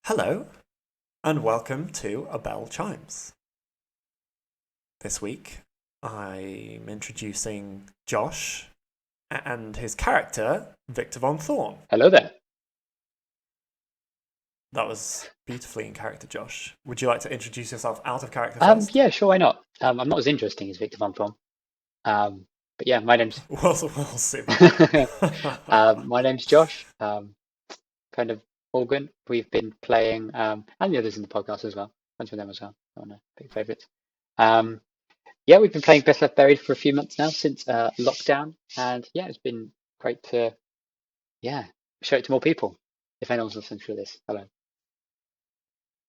Hello, and welcome to A Bell Chimes. This week, I'm introducing Josh and his character, Victor Von Thorn. Hello there. That was beautifully in character, Josh. Would you like to introduce yourself out of character first? Yeah, sure, why not? I'm not as interesting as Victor Von Thorn. But yeah, my name's We'll see about that. my name's Josh. Kind of Morgan. We've been playing, and the others in the podcast as well. Bunch of them as well. One of big favourites. Yeah, we've been playing Best Left Buried for a few months now since lockdown, and yeah, it's been great to show it to more people. If anyone's listening to this, hello.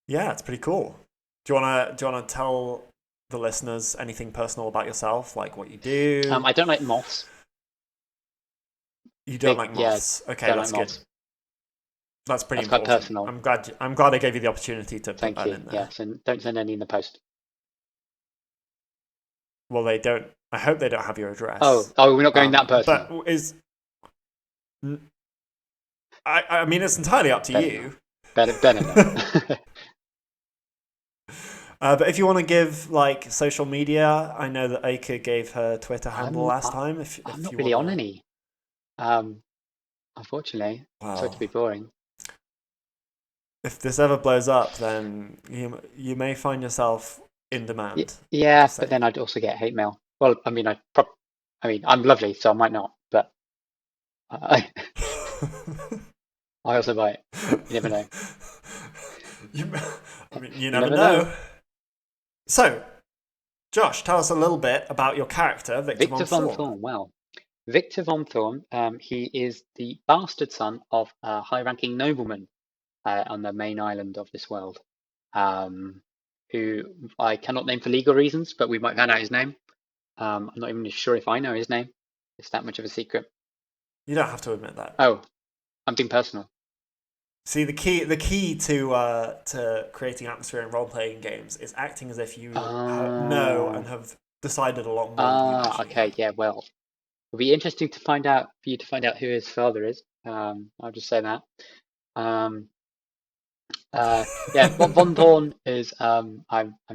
Yeah, it's pretty cool. Do you wanna tell the listeners anything personal about yourself, like what you do? I don't like moths. You don't like moths. Yeah, okay, don't that's like good. moths. That's pretty That's quite important. personal. I'm glad I gave you the opportunity to put Thank that you. in there. Yes, and don't send any in the post. Well, they don't. I hope they don't have your address. Oh, we're not going that personal. But I mean, it's entirely up to you. Better not. But if you want to give like social media, I know that Aika gave her Twitter handle last time. I'm not really on any. Unfortunately, sorry to be boring. If this ever blows up, then you may find yourself in demand. Yeah, but then I'd also get hate mail. Well, I mean, I'm lovely, so I might not. But I also might. You never know. You never know. So, Josh, tell us a little bit about your character, Victor Von Thorn. Well, Victor Von Thorn, he is the bastard son of a high-ranking nobleman on the main island of this world, who I cannot name for legal reasons, but we might find out his name. I'm not even sure if I know his name. It's that much of a secret. You don't have to admit that. Oh, I'm being personal. See, the key to creating atmosphere in role-playing games is acting as if you know and have decided a lot more than you okay, have. yeah, well, it'll be interesting for you to find out who his father is. I'll just say that. Yeah, what Von Thorn is, I'm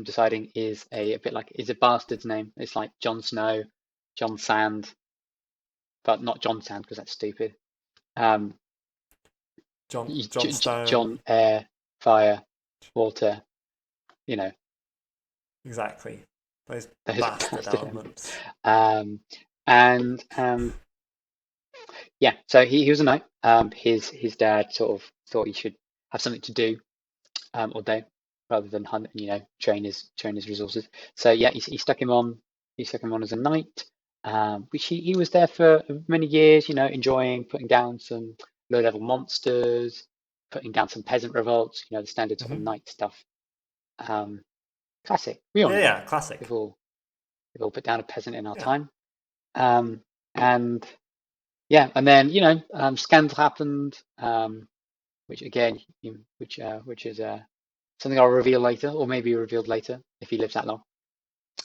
deciding is a bit like is a bastard's name. It's like Jon Snow, John Sand, but not John Sand because that's stupid. John Stone. John Air, Fire, Water. You know. Exactly. Those bastard elements. Yeah, so he was a knight. His dad sort of thought he should have something to do all day rather than hunt and train his resources. So yeah, he stuck him on as a knight, which he was there for many years. Enjoying putting down some low level monsters, putting down some peasant revolts. The standard sort of knight stuff. Classic. We all know. Yeah, classic. We've all put down a peasant in our time. And yeah, and then scandal happened, which again, which is something I'll reveal later, or maybe revealed later if he lives that long.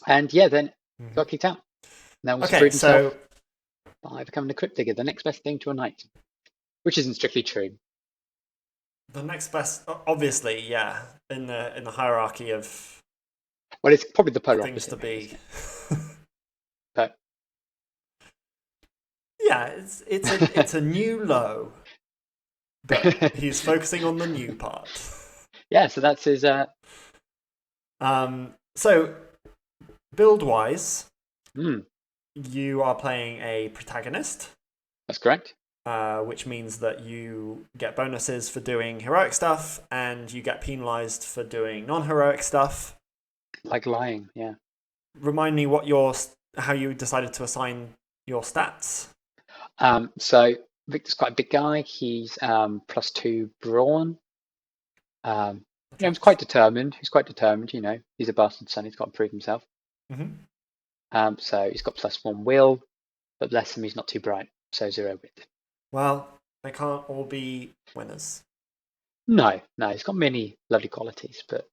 And yeah, then got kicked out. Now also proved himself by becoming a crypt digger, the next best thing to a knight, which isn't strictly true. The next best, obviously, yeah, in the hierarchy of. Well, it's probably the polar things opposite. To be. But yeah, it's a new low, but he's focusing on the new part. Yeah, so that's his. So, build-wise, you are playing a protagonist. That's correct. Which means that you get bonuses for doing heroic stuff, and you get penalized for doing non-heroic stuff. Like lying, yeah. Remind me how you decided to assign your stats. So Victor's quite a big guy. He's +2 brawn. He's quite determined. He's a bastard son. He's got to prove himself. So he's got +1 will, but bless him, he's not too bright. So 0 wit. Well, they can't all be winners. No, he's got many lovely qualities, but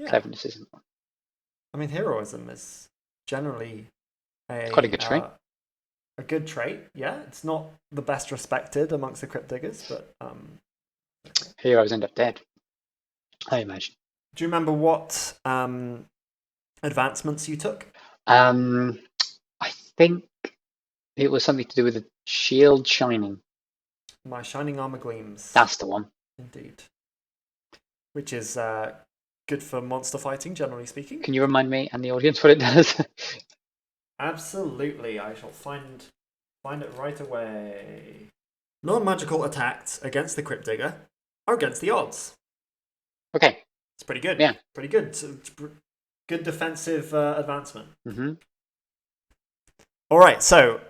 cleverness isn't one. I mean, heroism is generally quite a good trait. A good trait, yeah. It's not the best respected amongst the crypt diggers, but heroes end up dead, I imagine. Do you remember what advancements you took? I think it was something to do with the shield shining. My shining armor gleams. That's the one. Indeed. Which is good for monster fighting, generally speaking. Can you remind me and the audience what it does? Absolutely. I shall find it right away. Non-magical attacks against the Crypt Digger are against the odds. Okay. It's pretty good. Yeah. Pretty good. Good defensive advancement. Mm-hmm. All right, so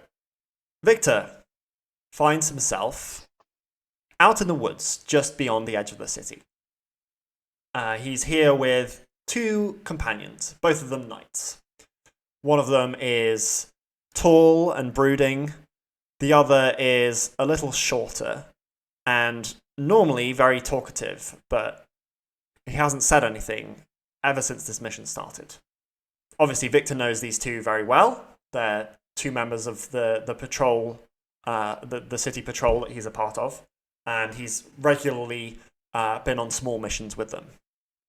Victor finds himself out in the woods just beyond the edge of the city. He's here with two companions, both of them knights. One of them is tall and brooding. The other is a little shorter and normally very talkative, but he hasn't said anything ever since this mission started. Obviously, Victor knows these two very well. They're two members of the patrol, the city patrol that he's a part of, and he's regularly been on small missions with them.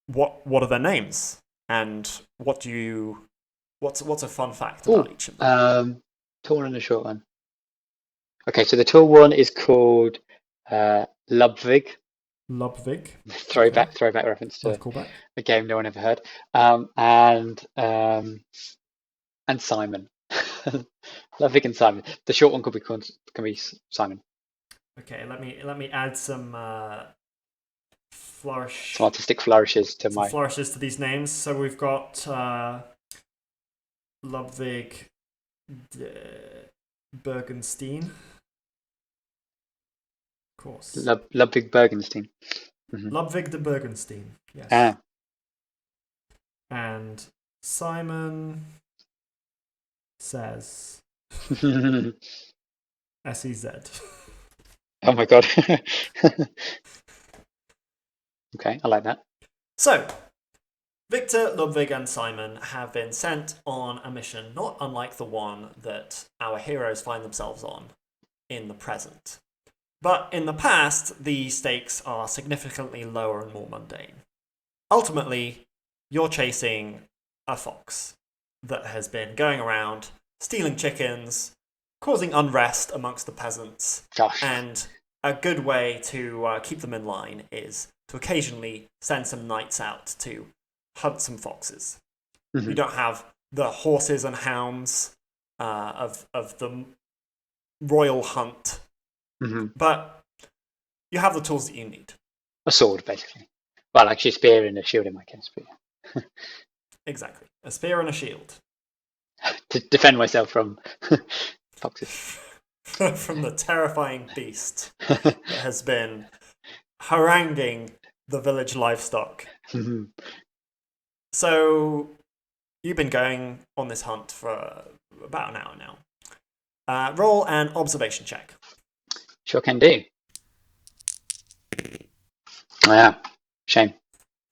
What are their names, and what's a fun fact about each of them? Tall and a short one. Okay, so the tall one is called Ludwig. Ludwig. Throwback reference to a game no one ever heard. And Simon. Ludwig and Simon. The short one can be Simon. Okay, let me add some some artistic flourishes to these names. So we've got Ludwig Bergenstein. Of course. Ludwig Bergenstein. Mm-hmm. Ludwig de Bergenstein. Yes. Ah. And Simon says SEZ. Oh my god. Okay, I like that. So, Victor, Ludwig, and Simon have been sent on a mission not unlike the one that our heroes find themselves on in the present. But in the past, the stakes are significantly lower and more mundane. Ultimately, you're chasing a fox that has been going around, stealing chickens, causing unrest amongst the peasants. Gosh. And a good way to keep them in line is to occasionally send some knights out to hunt some foxes. Mm-hmm. You don't have the horses and hounds of the royal hunt, mm-hmm. but you have the tools that you need. A sword, basically. Well, actually, a spear and a shield in my case. But yeah. Exactly. A spear and a shield. To defend myself from foxes. From the terrifying beast that has been haranguing the village livestock. Mm-hmm. So, you've been going on this hunt for about an hour now. Roll an observation check. Sure can do. Oh, yeah. Shame.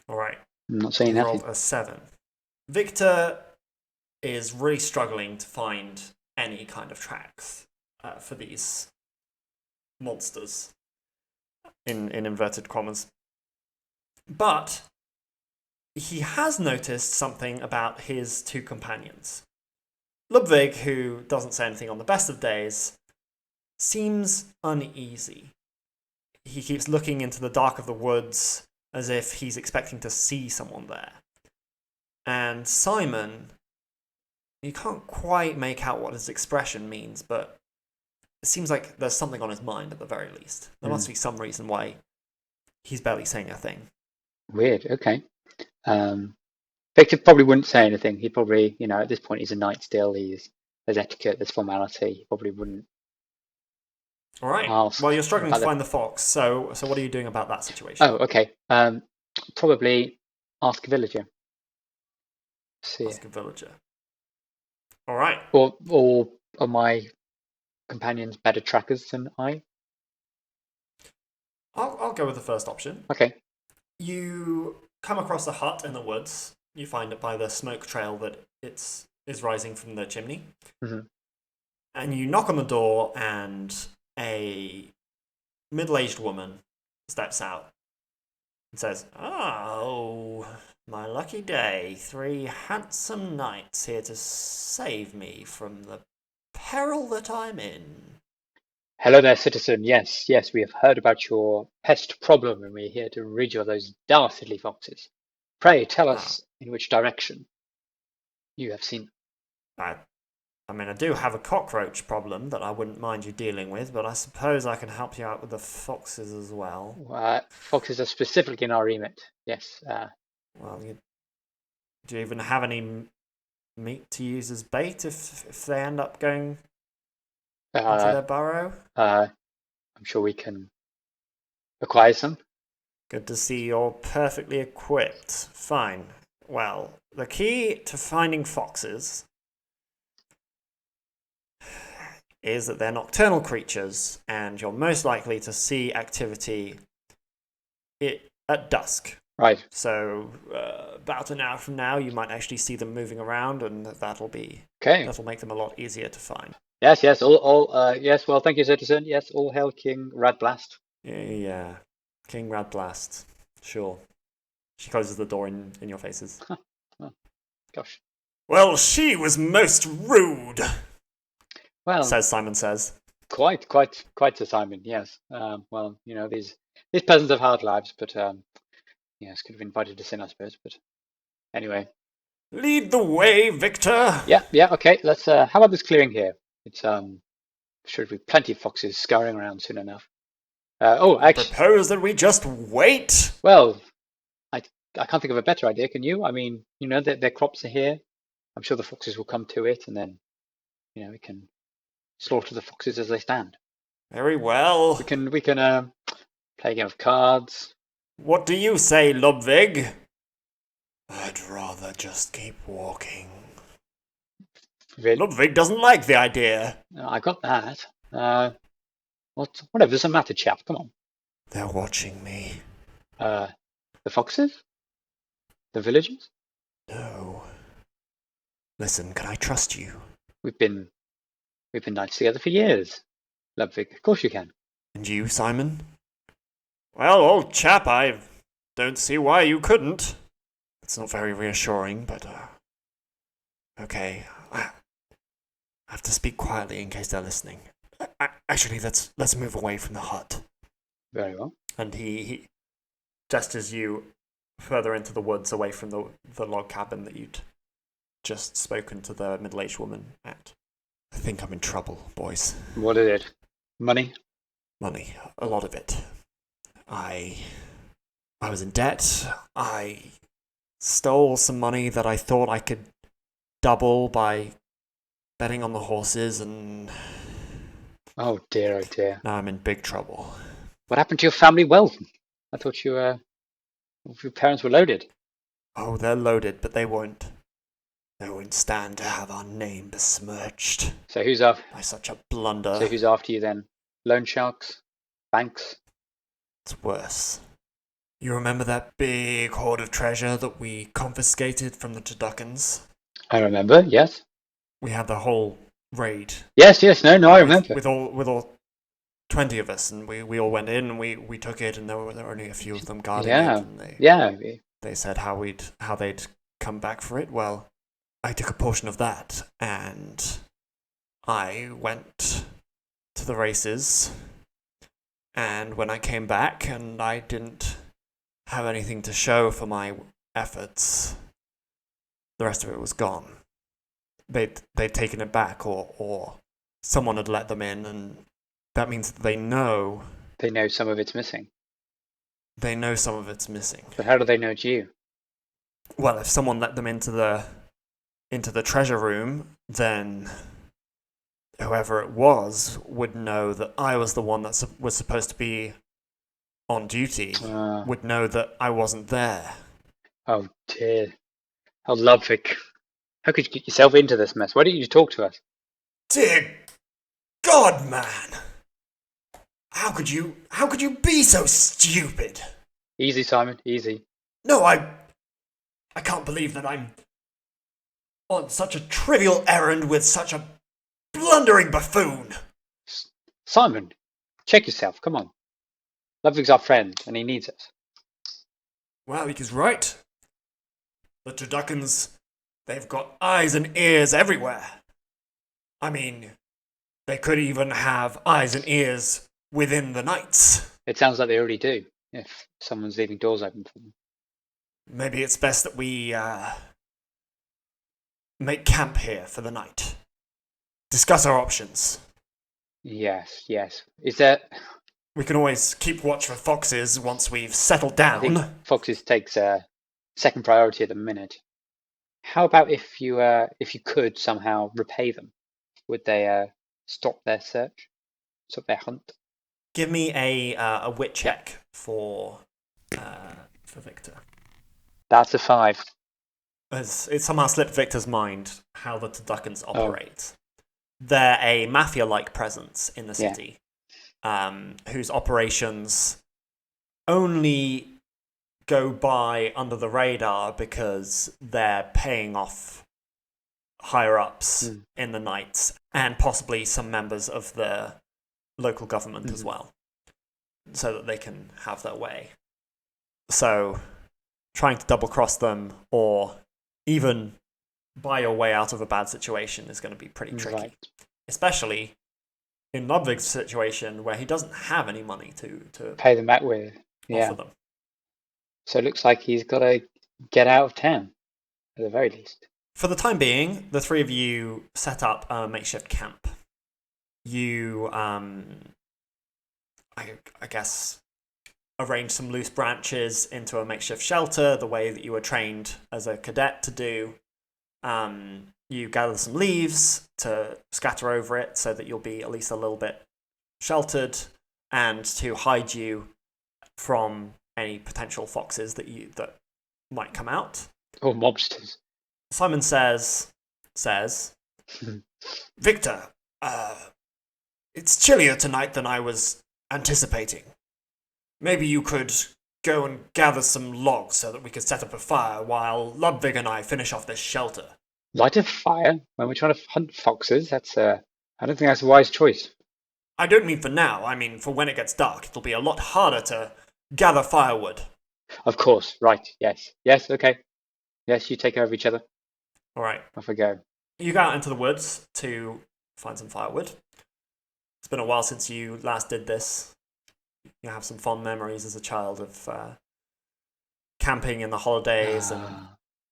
All right. I'm not saying nothing. Rolled a 7. Victor is really struggling to find any kind of tracks for these monsters, in inverted commas. But he has noticed something about his two companions. Ludwig, who doesn't say anything on the best of days, seems uneasy. He keeps looking into the dark of the woods as if he's expecting to see someone there. And Simon, you can't quite make out what his expression means, but it seems like there's something on his mind at the very least. There must be some reason why he's barely saying a thing. Weird, okay. Victor probably wouldn't say anything. He probably, at this point he's a knight still. There's etiquette, there's formality. He probably wouldn't. All right. Well, you're struggling to find the fox. So what are you doing about that situation? Oh, okay. Probably ask a villager. Ask a villager. All right. Or are my companions better trackers than I? I'll go with the first option. Okay. You come across a hut in the woods. You find it by the smoke trail that is rising from the chimney. Mm-hmm. And you knock on the door, and a middle-aged woman steps out and says, "Oh, my lucky day. 3 handsome knights here to save me from the peril that I'm in." Hello there, citizen. Yes, yes, we have heard about your pest problem, and we're here to rid you of those dastardly foxes. Pray tell Ah, us in which direction you have seen I, I mean, I do have a cockroach problem that I wouldn't mind you dealing with, but I suppose I can help you out with the foxes as well. them. Foxes are specifically in our remit. Yes. Well, do you even have any meat to use as bait if they end up going into Uh, their burrow? I'm sure we can acquire some. Good to see you're perfectly equipped. Fine. Well, the key to finding foxes is that they're nocturnal creatures, and you're most likely to see activity at dusk. Right. So, about an hour from now, you might actually see them moving around, and Okay. that'll make them a lot easier to find. Yes, yes, yes, well, thank you, citizen. Yes, all hail King Radblast. Yeah, King Radblast. Sure. She closes the door in your faces. Oh, gosh. Well, she was most rude, Well, Simon says. quite a Simon, yes. Well, these peasants have hard lives, but yes, could have invited us in, I suppose. But anyway, Lead the way, Victor. yeah, okay. Let's. How about this clearing here? It's sure be plenty of foxes scurrying around soon enough. I Actually, propose that we just wait. well, I I can't think of a better idea. Can you? I mean, their crops are here. I'm sure the foxes will come to it, and then we can slaughter the foxes as they stand. Very well. We can play a game of cards. What do you say, Ludwig? I'd rather just keep walking. Really, Ludwig doesn't like the idea. I got that. Whatever. Doesn't matter, chap. Come on. They're watching me. The foxes, the villagers. No. Listen, can I trust you? We've been nights together for years. Ludwig, of course you can. And you, Simon? Well, old chap, I don't see why you couldn't. It's not very reassuring, but okay. I have to speak quietly in case they're listening. Actually, let's move away from the hut. Very well. And he gestures you further into the woods, away from the log cabin that you'd just spoken to the middle-aged woman at. I think I'm in trouble, boys. What is it? Money? Money, a lot of it. I was in debt. I stole some money that I thought I could double by betting on the horses, and Oh dear, oh dear. now I'm in big trouble. What happened to your family wealth? I thought your parents were loaded. Oh, they're loaded, but they won't stand to have our name besmirched So who's after? by such a blunder. So who's after you then? Loan sharks? Banks? It's worse. You remember that big hoard of treasure that we confiscated from the Turduckens? I remember. Yes. We had the whole raid. Yes. Yes. No. I remember. With all 20 of us, and we all went in and we took it, and there were only a few of them guarding it. And Yeah. they said how they'd come back for it. Well, I took a portion of that, and I went to the races, and when I came back and I didn't have anything to show for my efforts, the rest of it was gone. They'd taken it back, or someone had let them in, and that means that they know some of it's missing. They know some of it's missing. But how do they know it's you? Well, if someone let them into the treasure room, then whoever it was would know that I was the one that was supposed to be on duty, would know that I wasn't there. Oh dear. Oh, Ludwig. How could you get yourself into this mess? Why didn't you talk to us? Dear God, man! How could you be so stupid? Easy, Simon, easy. No, I can't believe that I'm on such a trivial errand with such a blundering buffoon. Simon, check yourself, come on. Ludwig's our friend, and he needs us. Well, he's right. The turduckens, they've got eyes and ears everywhere. I mean, they could even have eyes and ears within the nights. It sounds like they already do, if someone's leaving doors open for them. Maybe it's best that we make camp here for the night. Discuss our options. Yes, yes. Is there... We can always keep watch for foxes once we've settled I think down. foxes takes second priority at the minute. How about if you could somehow repay them? Would they stop their search? Stop their hunt? Give me a wit Yeah. check for Victor. That's a 5. As it somehow slipped Victor's mind how the turduckens Oh. operate. They're a mafia-like presence in the Yeah. city, whose operations only go by under the radar because they're paying off higher-ups in the nights and possibly some members of the local government as well, so that they can have their way. So trying to double-cross them or even buy your way out of a bad situation is going to be pretty tricky. Right. Especially in Ludwig's situation where he doesn't have any money to Pay them back with. Yeah. offer them. So it looks like he's got to get out of town, at the very least. For the time being, the three of you set up a makeshift camp. You, I guess, arrange some loose branches into a makeshift shelter, the way that you were trained as a cadet to do. You gather some leaves to scatter over it so that you'll be at least a little bit sheltered and to hide you from any potential foxes that might come out. Or mobsters. Simon says, Victor, it's chillier tonight than I was anticipating. Maybe you could go and gather some logs so that we could set up a fire while Ludwig and I finish off this shelter. Light a fire when we're trying to hunt foxes? That's I don't think that's a wise choice. I don't mean for now. I mean for when it gets dark. It'll be a lot harder to gather firewood. Of course. Right. Yes. Yes. Okay. Yes. You take care of each other. All right. Off we go. You go out into the woods to find some firewood. It's been a while since you last did this. You have some fond memories as a child of camping in the holidays and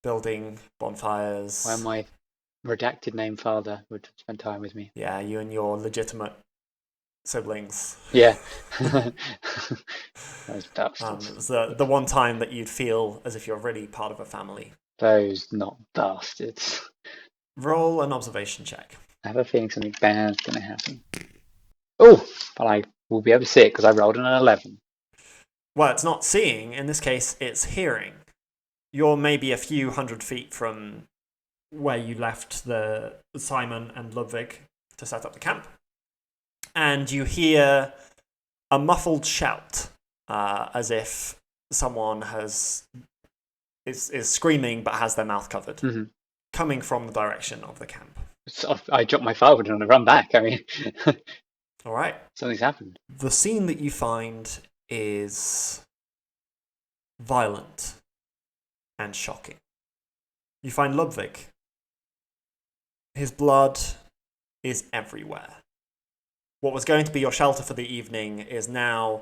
building bonfires. Where my redacted name father would spend time with me. Yeah, you and your legitimate siblings. Yeah. Those bastards. It was the one time that you'd feel as if you're really part of a family. Those not bastards. Roll an observation check. I have a feeling something bad's going to happen. Oh, but I will be able to see it because I rolled an 11. Well, it's not seeing. In this case, it's hearing. You're maybe a few hundred feet from where you left the Simon and Ludwig to set up the camp. And you hear a muffled shout, as if someone is screaming but has their mouth covered, coming from the direction of the camp. So I dropped my firewood and I run back. I mean, all right. Something's happened. The scene that you find is violent and shocking. You find Ludwig. His blood is everywhere. What was going to be your shelter for the evening is now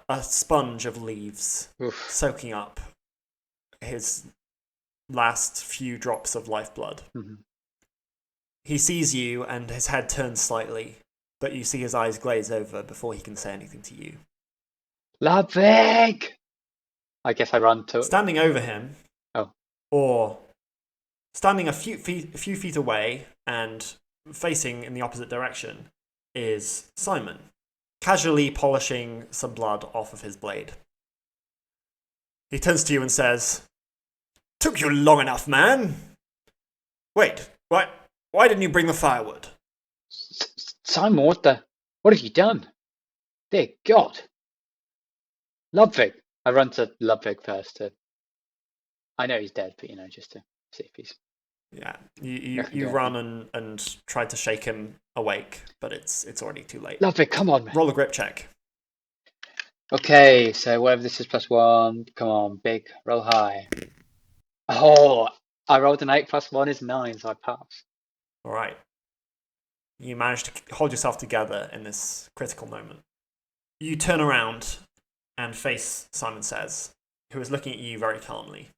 a sponge of leaves soaking up his last few drops of lifeblood. He sees you and his head turns slightly, but you see his eyes glaze over before he can say anything to you. Ludwig! I guess I run to... Standing over him, or standing a few feet away and facing in the opposite direction, is Simon, casually polishing some blood off of his blade. He turns to you and says, "Took you long enough, man. Wait, why didn't you bring the firewood?" Simon, what have you done? Dear God. Ludwig. I run to Ludwig first. I know he's dead, but just to see if he's... Yeah, you run and try to shake him awake, but it's already too late. Ludwig, come on, man. Roll a grip check. Okay, so whatever this is +1. Come on, big, roll high. Oh, I rolled an 8 +1 is 9, so I pass. All right. You manage to hold yourself together in this critical moment. You turn around and face Simon Says, who is looking at you very calmly.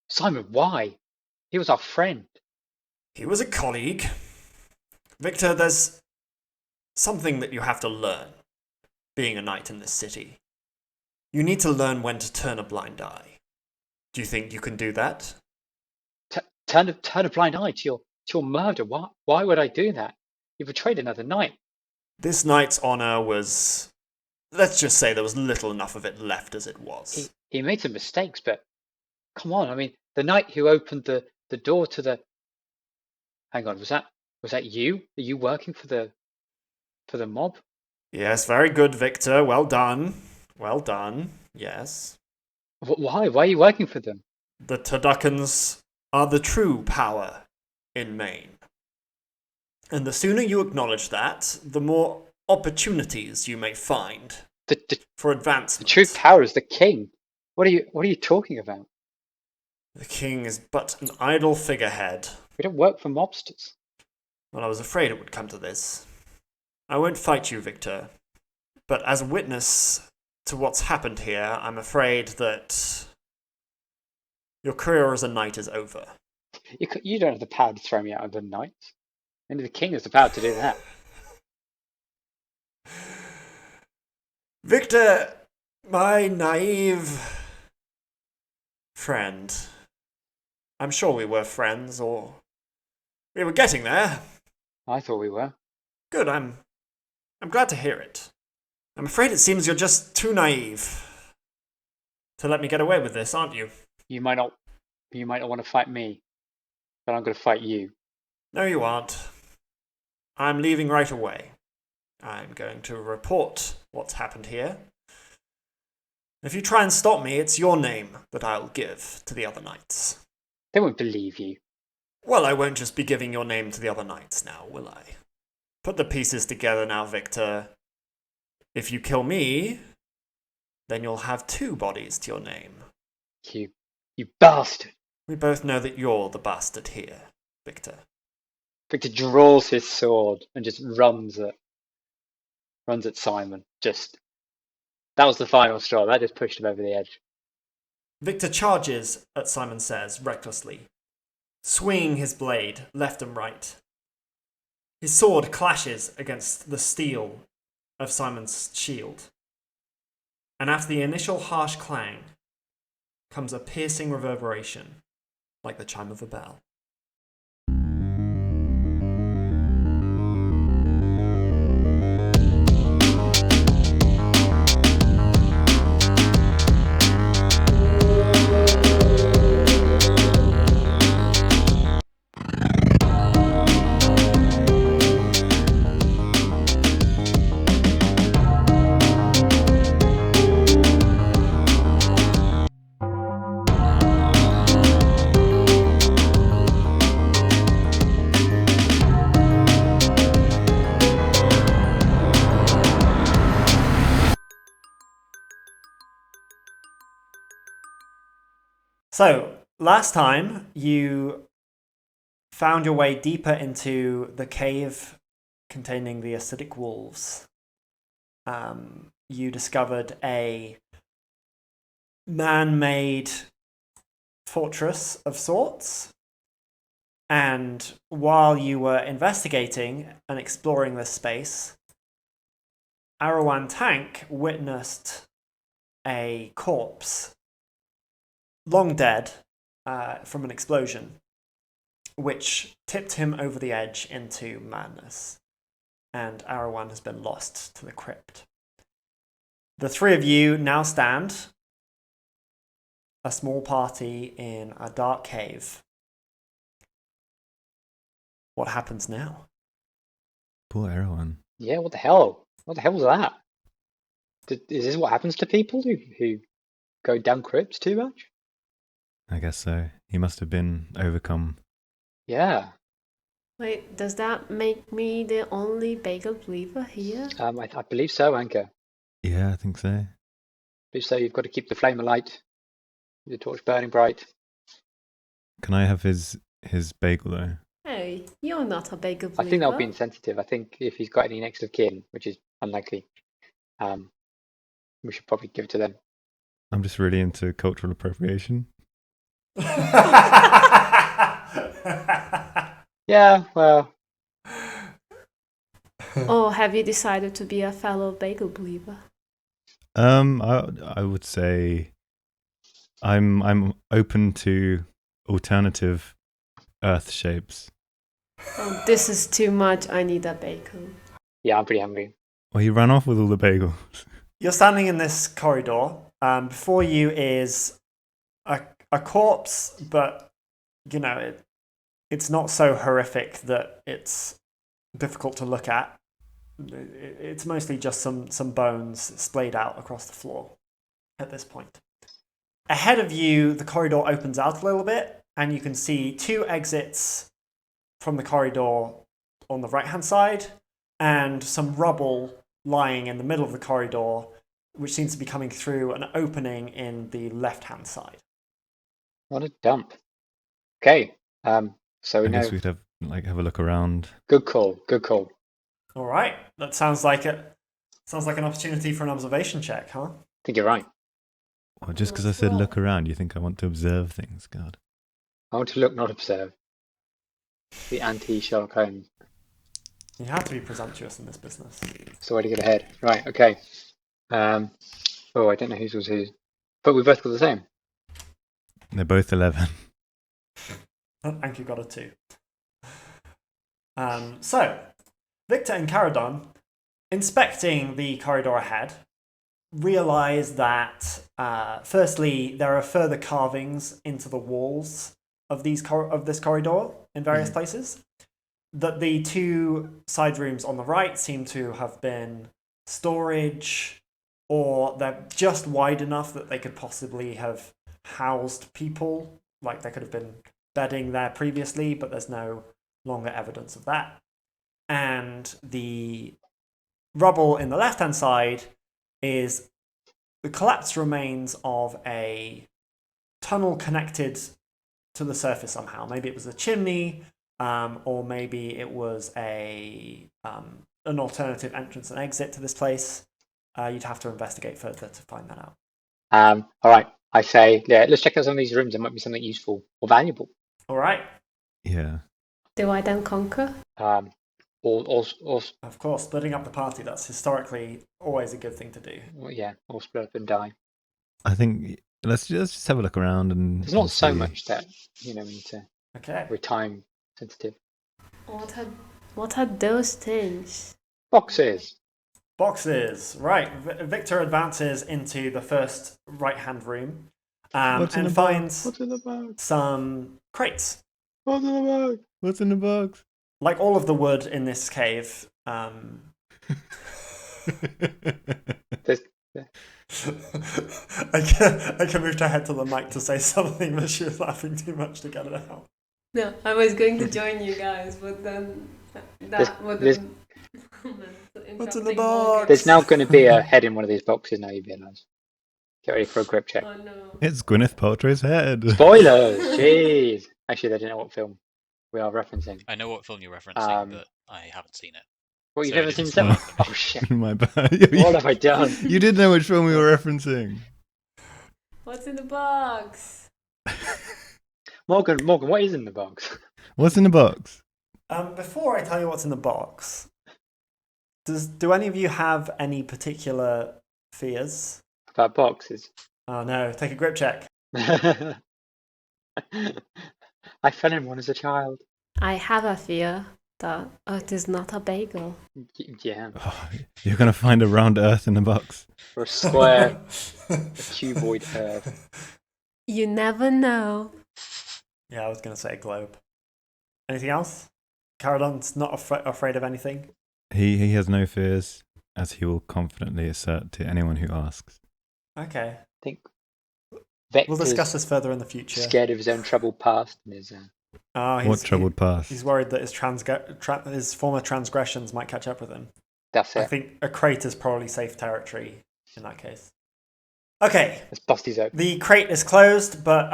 Simon, why? He was our friend. He was a colleague. Victor, there's something that you have to learn being a knight in this city. You need to learn when to turn a blind eye. Do you think you can do that? Turn a blind eye to your murder. Why would I do that? You betrayed another knight. This knight's honor was. Let's just say there was little enough of it left as it was. He made some mistakes, but come on. I mean, the knight who opened the door to the. Hang on, was that you? Are you working for the mob? Yes, very good, Victor. Well done. Well done. Yes. Why? Why are you working for them? The Turduckans are the true power in Maine. And the sooner you acknowledge that, the more opportunities you may find for The advancement. true power is the king. What are you talking about? The king is but an idle figurehead. We don't work for mobsters. Well, I was afraid it would come to this. I won't fight you, Victor. But as a witness to what's happened here, I'm afraid that your career as a knight is over. You don't have the power to throw me out of the knights. Only the king has the power to do that. Victor, my naive friend. I'm sure we were friends, or we were getting there. I thought we were. Good, I'm glad to hear it. I'm afraid it seems you're just too naive to let me get away with this, aren't you? You might not want to fight me, but I'm going to fight you. No, you aren't. I'm leaving right away. I'm going to report what's happened here. If you try and stop me, it's your name that I'll give to the other knights. They won't believe you. Well, I won't just be giving your name to the other knights now, will I? Put the pieces together now, Victor. If you kill me, then you'll have 2 bodies to your name. You bastard. We both know that you're the bastard here, Victor. Victor draws his sword and just runs at Simon. That was the final straw. That just pushed him over the edge. Victor charges at Simon Says recklessly, swinging his blade left and right. His sword clashes against the steel of Simon's shield. And after the initial harsh clang comes a piercing reverberation, like the chime of a bell. So, last time you found your way deeper into the cave containing the acidic wolves. You discovered a man-made fortress of sorts. And while you were investigating and exploring this space, Arawan Tank witnessed a corpse long dead from an explosion, which tipped him over the edge into madness, and Arawan has been lost to the crypt. The 3 of you now stand, a small party in a dark cave. What happens now? Poor Erewhon. Yeah, what the hell? What the hell was that? Is this what happens to people who go down crypts too much? I guess so. He must have been overcome. Yeah. Wait, does that make me the only Bagel believer here? I believe so, Anka. Yeah, I think so. So you've got to keep the flame alight, the torch burning bright. Can I have his bagel though? Hey, you're not a bagel believer. I think that'll be insensitive. I think if he's got any next of kin, which is unlikely, we should probably give it to them. I'm just really into cultural appropriation. Yeah, well, Or have you decided to be a fellow bagel believer? I would say I'm open to alternative Earth shapes. Oh, this is too much. I need a bagel. yeah, I'm pretty hungry. Well, he ran off with all the bagels. You're standing in this corridor. Before you is a corpse, but you know it's not so horrific that it's difficult to look at. It's mostly just some bones splayed out across the floor at this point. Ahead of you, the corridor opens out a little bit, and you can see 2 exits from the corridor on the right-hand side, and some rubble lying in the middle of the corridor, which seems to be coming through an opening in the left-hand side. What a dump. Okay, so we I know. guess we'd have a look around. Good call. Good call. All right, that sounds like an opportunity for an observation check, huh? I think you're right. Well, just because I said look around, you think I want to observe things, God? I want to look, not observe. The anti-Sherlock Holmes. You have to be presumptuous in this business. It's the way to get ahead. Right, okay. I don't know whose was whose. But we both got the same. They're both 11. And you got a 2. So, Victor and Caradon, inspecting the corridor ahead, realize that, firstly, there are further carvings into the walls of this corridor in various places. That the 2 side rooms on the right seem to have been storage, or they're just wide enough that they could possibly have housed people. Like there could have been bedding there previously, but there's no longer evidence of that. And the rubble in the left-hand side is the collapsed remains of a tunnel connected to the surface somehow. Maybe it was a chimney, or maybe it was an alternative entrance and exit to this place. You'd have to investigate further to find that out. All right. I say, yeah, let's check out some of these rooms. There might be something useful or valuable. All right. Yeah. Do I then conquer? Or Of course, splitting up the party, that's historically always a good thing to do. yeah, or split up and die. I think let's just have a look around and. There's not so see. much that we need to. Okay. We're time sensitive. What are those things? Boxes. Boxes. Right. Victor advances into the first right-hand room and finds What's in the box? some crates. What's in the box? What's in the box? Like all of the wood in this cave. There's, I can move her head to the mic to say something, but she was laughing too much to get it out. No, I was going to join you guys, but then that would. What's in the box? there's now going to be a head in one of these boxes now, you realise. Get ready for a grip check. Oh no. It's Gwyneth Paltrow's head. Spoilers! Jeez! Actually, they don't know what film we are referencing. I know what film you're referencing, but I haven't seen it. What, you've So never it seen is- Seven? Oh, shit. My bad. What have I done? You did know which film we were referencing. What's in the box? Morgan, what is in the box? What's in the box? Before I tell you what's in the box, do any of you have any particular fears? About boxes. Oh no, take a grip check. I fell in one as a child. I have a fear that it is not a bagel. Yeah. Oh, you're gonna find a round Earth in the box. Or a square, a cuboid Earth. You never know. Yeah, I was going to say a globe. Anything else? Caradon's not afraid of anything? He has no fears, as he will confidently assert to anyone who asks. Okay. I think We'll Vector's discuss this further in the future. scared of his own troubled past and his What troubled past? He's worried that his former transgressions might catch up with him. that's I it. think a crate is probably safe territory in that case. Okay. Let's bust these open. The crate is closed, but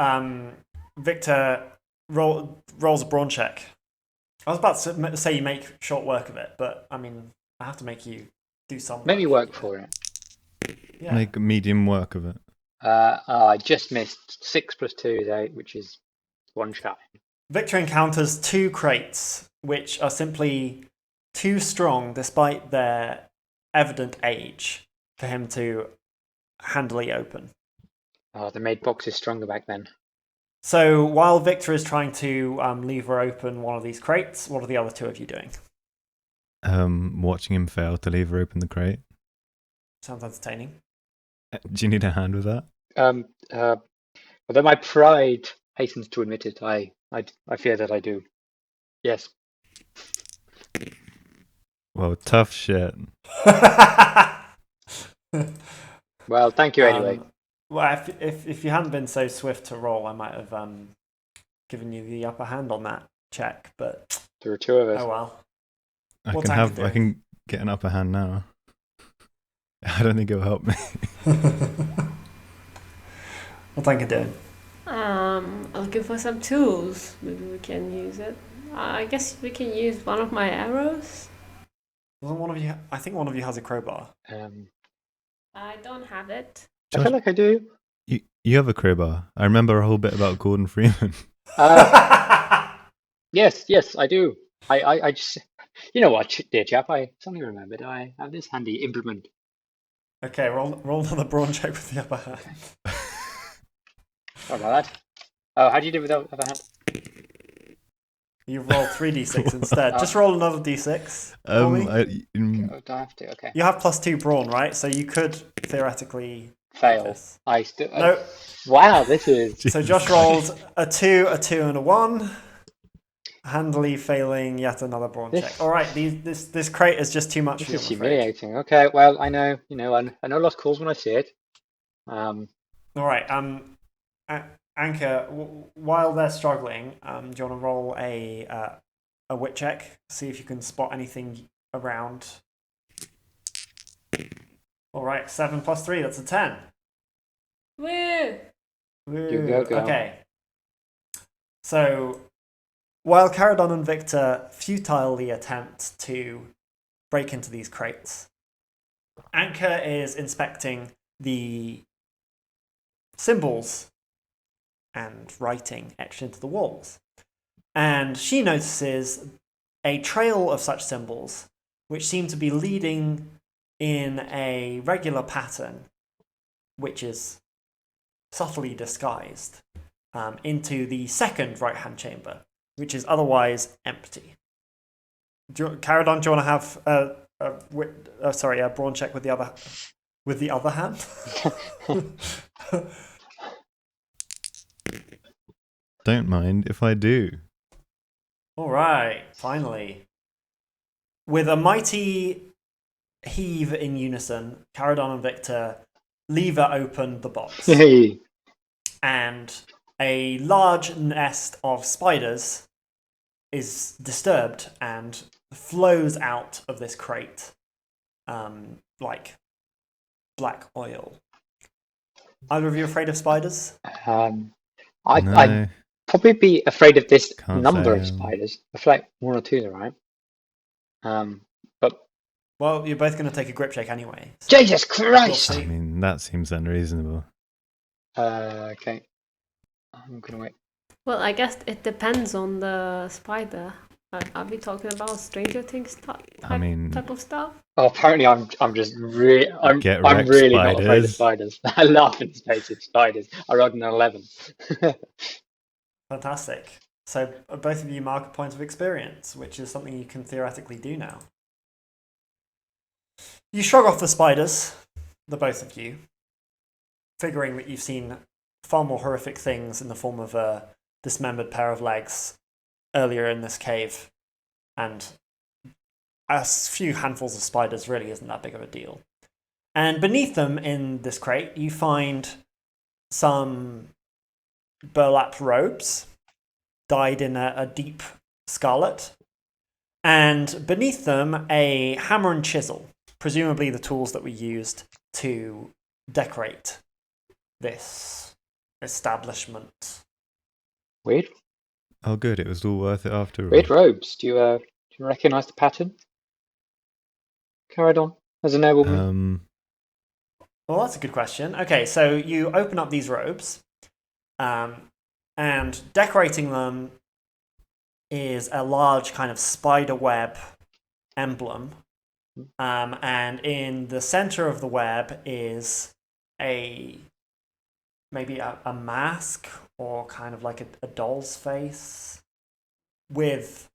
Victor rolls a brawn check. I was about to say you make short work of it, but I mean, I have to make you do something. Maybe work for it. Yeah. Make medium work of it. I just missed 6 + 2 is 8, which is 1 shot. Victor encounters 2 crates, which are simply too strong, despite their evident age, for him to handily open. Oh, they made boxes stronger back then. So while Victor is trying to lever open one of these crates, what are the other 2 of you doing? Watching him fail to lever open the crate. Sounds entertaining. Do you need a hand with that? Although my pride hastens to admit it, I fear that I do. Yes. Well, tough shit. Well, thank you anyway. Well, if you hadn't been so swift to roll, I might have given you the upper hand on that check. But There are 2 of us. oh well. I What's can Anchor I can get an upper hand now. I don't think it'll help me. What's Anchor doing? Looking for some tools. Maybe we can use it. I guess we can use one of my arrows. Doesn't one of you? I think one of you has a crowbar. I don't have it. I feel like I do. You have a crowbar. I remember a whole bit about Gordon Freeman. Yes, I do. I just, you know what, dear chap, I suddenly remembered I have this handy implement. Okay, roll another brawn check with the upper hand. Sorry about that. Oh, how do you do without upper hand? You roll 3d6 instead. Just roll another d6. Oh, do I have to? Okay. You have +2 brawn, right? So you could theoretically Fail. this. I still. No. Wow, this is. So Josh rolled a 2, and a 1, handily failing yet another brawn check. All right, this crate is just too much for you. This is humiliating. Okay, well, I know, I know lost cause when I see it. All right, Anchor, while they're struggling, do you want to roll a wit check? See if you can spot anything around. All right, 7 + 3, that's a 10. Woo! Woo. You go, girl. Okay. So, while Caradon and Victor futilely attempt to break into these crates, Anchor is inspecting the symbols and writing etched into the walls. And she notices a trail of such symbols which seem to be leading in a regular pattern, which is subtly disguised, into the second right-hand chamber, which is otherwise empty. Caradon, do you want to have a brawn check with the other hand? Don't mind if I do. All right, finally. With a mighty heave in unison, Caradon and Victor lever open the box. Hey. And a large nest of spiders is disturbed and flows out of this crate like black oil. Either of you afraid of spiders? I'd probably be afraid of this Can't number say, of spiders. I feel like 1 or 2 are right. But Well, you're both going to take a grip check anyway. So Jesus Christ! we'll I see. mean, that seems unreasonable. Okay. I'm gonna wait. Well, I guess it depends on the spider. Are we talking about Stranger Things type of stuff? Oh, apparently I'm just really I'm Get I'm wrecked, really not afraid of spiders. spiders. I laugh in the face of spiders. I rolled an 11. Fantastic. So both of you mark a point of experience, which is something you can theoretically do now. You shrug off the spiders, the both of you, figuring that you've seen far more horrific things in the form of a dismembered pair of legs earlier in this cave, and a few handfuls of spiders really isn't that big of a deal. And beneath them in this crate, you find some burlap robes dyed in a deep scarlet, and beneath them a hammer and chisel, presumably the tools that we used to decorate this establishment. Weird. Oh, good. It was all worth it after all. Weird robes. Do you recognize the pattern? Caradon, as a nobleman. Well, that's a good question. Okay, so you open up these robes, and decorating them is a large kind of spider web emblem. And in the center of the web is maybe a mask or kind of like a doll's face with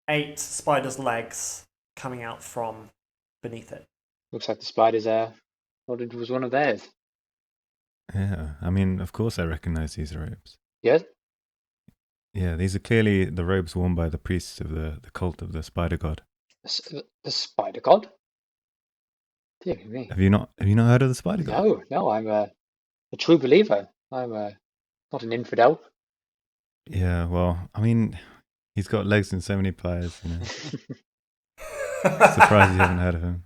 8 spiders' legs coming out from beneath it. Looks like the spiders thought it was one of theirs. Yeah, I mean, of course I recognize these robes. Yes? Yeah, these are clearly the robes worn by the priests of the cult of the spider god. The spider god? Dear me. Have you not heard of the spider god? No, I'm a true believer. I'm not an infidel. Yeah, well, I mean, he's got legs in so many pies, you know. Surprised you haven't heard of him.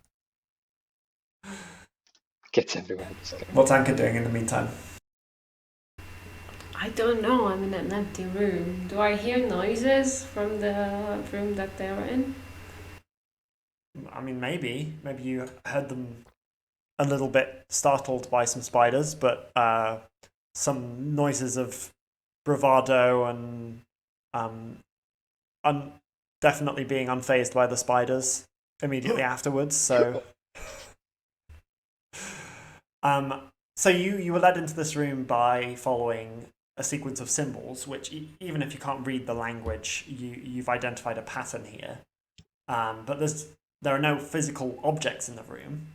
Gets everywhere. What's Anka doing in the meantime? I don't know. I'm in an empty room. Do I hear noises from the room that they are in? I mean, maybe you heard them a little bit startled by some spiders, but some noises of bravado and definitely being unfazed by the spiders immediately afterwards. So, so you were led into this room by following a sequence of symbols, which even if you can't read the language, you've identified a pattern here. But there are no physical objects in the room.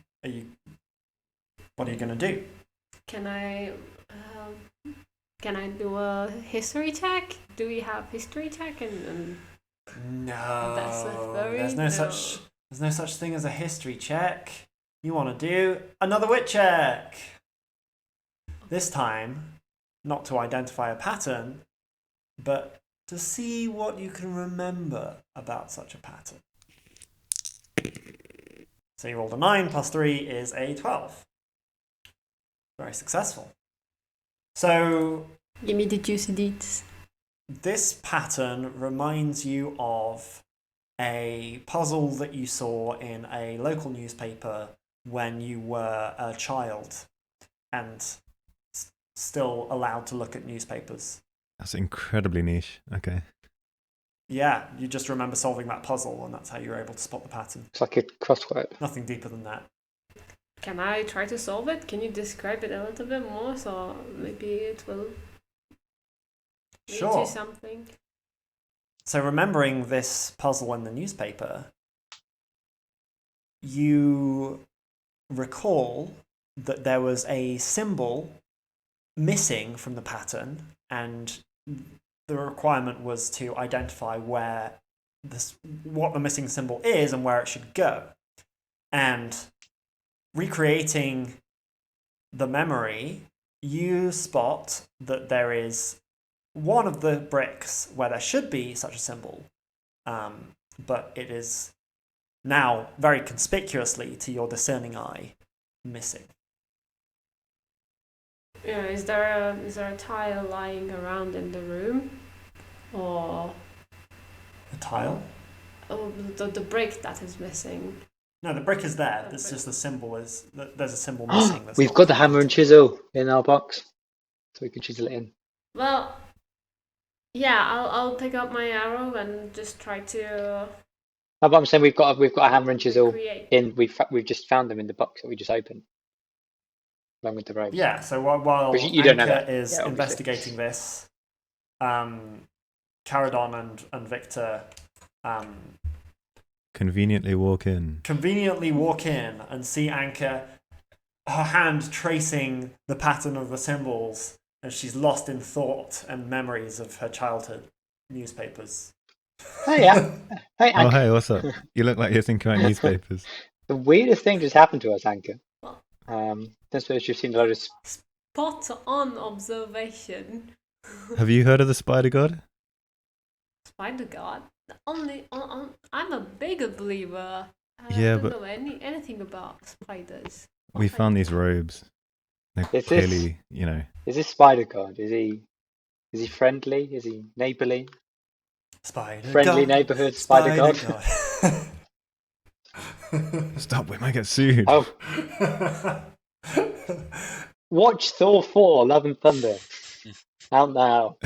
What are you going to do? Can I do a history check? Do we have history check? No, That's a very there's no such thing as a history check. You want to do another wit check. This time, not to identify a pattern, but to see what you can remember about such a pattern. So you rolled a 9 plus 3 is a 12. Very successful. So Give me the juicy deets. this pattern reminds you of a puzzle that you saw in a local newspaper when you were a child and still allowed to look at newspapers. That's incredibly niche. Okay. Yeah, you just remember solving that puzzle and that's how you were able to spot the pattern. It's like a crossword. Nothing deeper than that. Can I try to solve it? Can you describe it a little bit more so maybe it will lead Sure. to something? So remembering this puzzle in the newspaper, you recall that there was a symbol missing from the pattern, and the requirement was to identify what the missing symbol is and where it should go. And recreating the memory, you spot that there is one of the bricks where there should be such a symbol, but it is now very conspicuously to your discerning eye missing. Yeah, is there a tile lying around in the room, or The tile? the brick that is missing? No, the brick is there. It's just the symbol is there's a symbol missing. that's We've not got the correct. hammer and chisel in our box, so we can chisel it in. Well, yeah, I'll pick up my arrow and just try to How about I'm saying we've got a hammer and chisel create. in. We've just found them in the box that we just opened, along with the robes. Yeah, so while But you don't know Anka that. is Yeah, obviously. investigating this, Caradon and Victor Conveniently walk in. conveniently walk in and see Anka, her hand tracing the pattern of the symbols, and she's lost in thought and memories of her childhood newspapers. Hey, yeah. Hey, Oh, Anka. hey, what's up? You look like you're thinking about newspapers. The weirdest thing just happened to us, Anka. What? Don't suppose you've seen a lot of. Spot on observation. Have you heard of the spider god? Spider God. I'm a bigger believer. I Yeah, don't but- know anything about spiders. We found these robes. They're Is clearly, Is this Spider God? Is he friendly? Is he neighborly? Spider Friendly God, neighborhood Spider God. stop, we might get sued. Oh, watch Thor 4: Love and Thunder. Out now.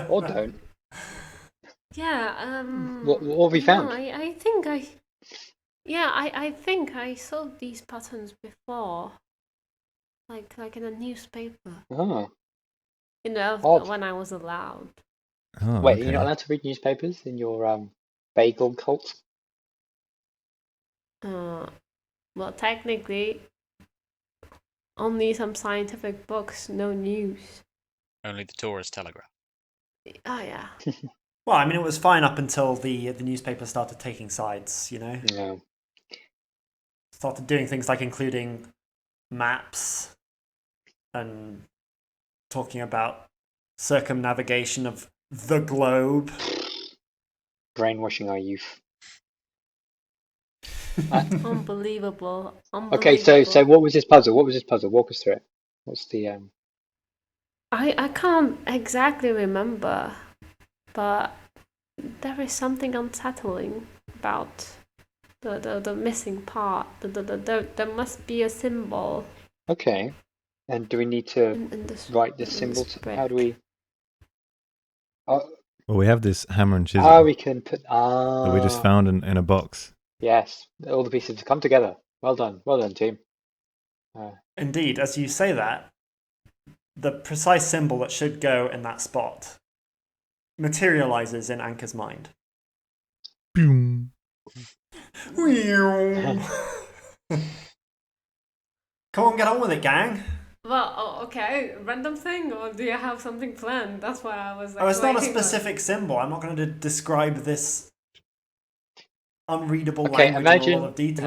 Or don't. Yeah. What have we No, found? I think I saw these patterns before, like in a newspaper. Oh, You know, odd. when I was allowed. Oh, Wait, okay. you're not allowed to read newspapers in your bagel cult? Well, technically, only some scientific books, no news. Only the Tourist Telegraph. Oh yeah. Well, I mean, it was fine up until the newspaper started taking sides, No. Started doing things like including maps and talking about circumnavigation of the globe. Brainwashing our youth. Unbelievable. Okay, so what was this puzzle? Walk us through it. What's the I can't exactly remember, but there is something unsettling about the missing part. There must be a symbol. Okay. And do we need to write this symbol? How do we? Oh, Well, we have this hammer and chisel we can put. that we just found in a box. Yes, all the pieces have come together. Well done, team. Indeed, as you say that, the precise symbol that should go in that spot materializes in Anka's mind. Boom. Come on, get on with it, gang. Well, okay, random thing, or do you have something planned? That's why I was like. Oh, it's not a specific symbol. I'm not going to describe this unreadable language in a lot of detail.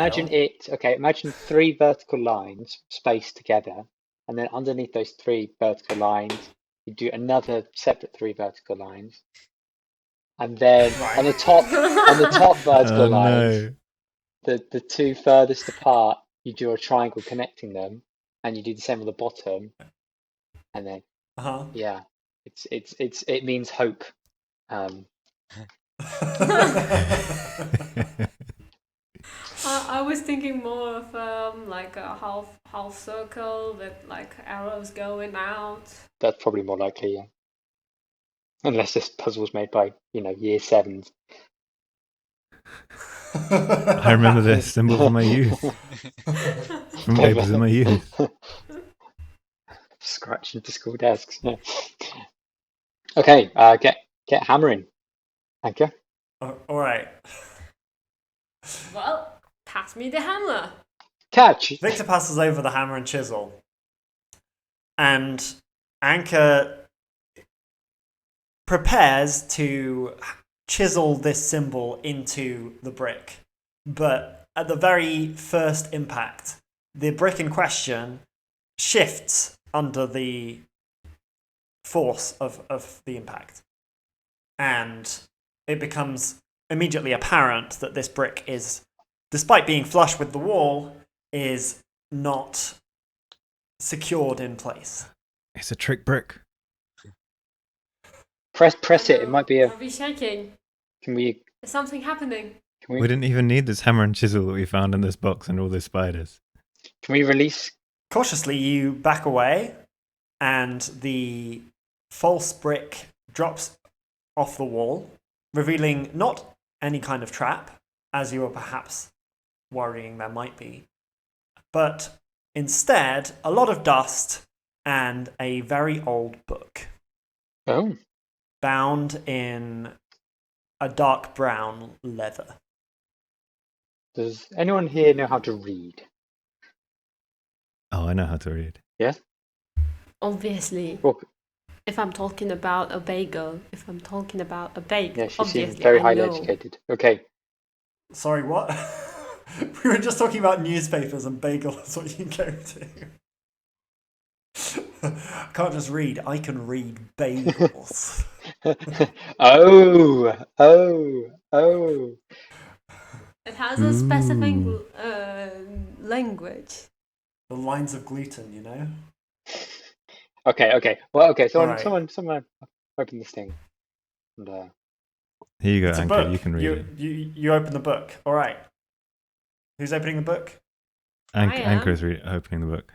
Imagine 3 vertical lines spaced together, and then underneath those 3 vertical lines, you do another separate 3 vertical lines, and then on the top vertical lines, the 2 furthest apart, you do a triangle connecting them, and you do the same on the bottom, and then yeah, it means hope. I was thinking more of like a half circle with like arrows going out. That's probably more likely, yeah. Unless this puzzle was made by year 7s. I remember this symbol from my youth. From papers in my youth. Scratch into school desks. Yeah. Okay, get hammering, Anka. All right. Well, pass me the hammer. Catch. Victor passes over the hammer and chisel, and Anka prepares to chisel this symbol into the brick. But at the very first impact, the brick in question shifts under the force of the impact. And it becomes immediately apparent that this brick is, despite being flush with the wall, is not secured in place. It's a trick brick. Press it. It might be a. Are we shaking? Can we? Is something happening? We didn't even need this hammer and chisel that we found in this box and all those spiders. Can we release? Cautiously, you back away, and the false brick drops off the wall, revealing not any kind of trap, as you were perhaps worrying there might be, but instead a lot of dust and a very old book. Oh. Bound in a dark brown leather. Does anyone here know how to read? Oh, I know how to read. Yes? Obviously. Well, if I'm talking about a bagel, yeah, she obviously seems very I highly know. educated. Okay. Sorry, what? We were just talking about newspapers and bagels, what you go to. I can't just read, I can read bagels. Oh. It has a specific Ooh. language. The lines of gluten, you know? Okay. Well, okay. Alright. Someone, open this thing. And, Here you go, It's a Anchor. book. You can read it. You open the book. Alright. Who's opening the book? Anchor am. is opening the book.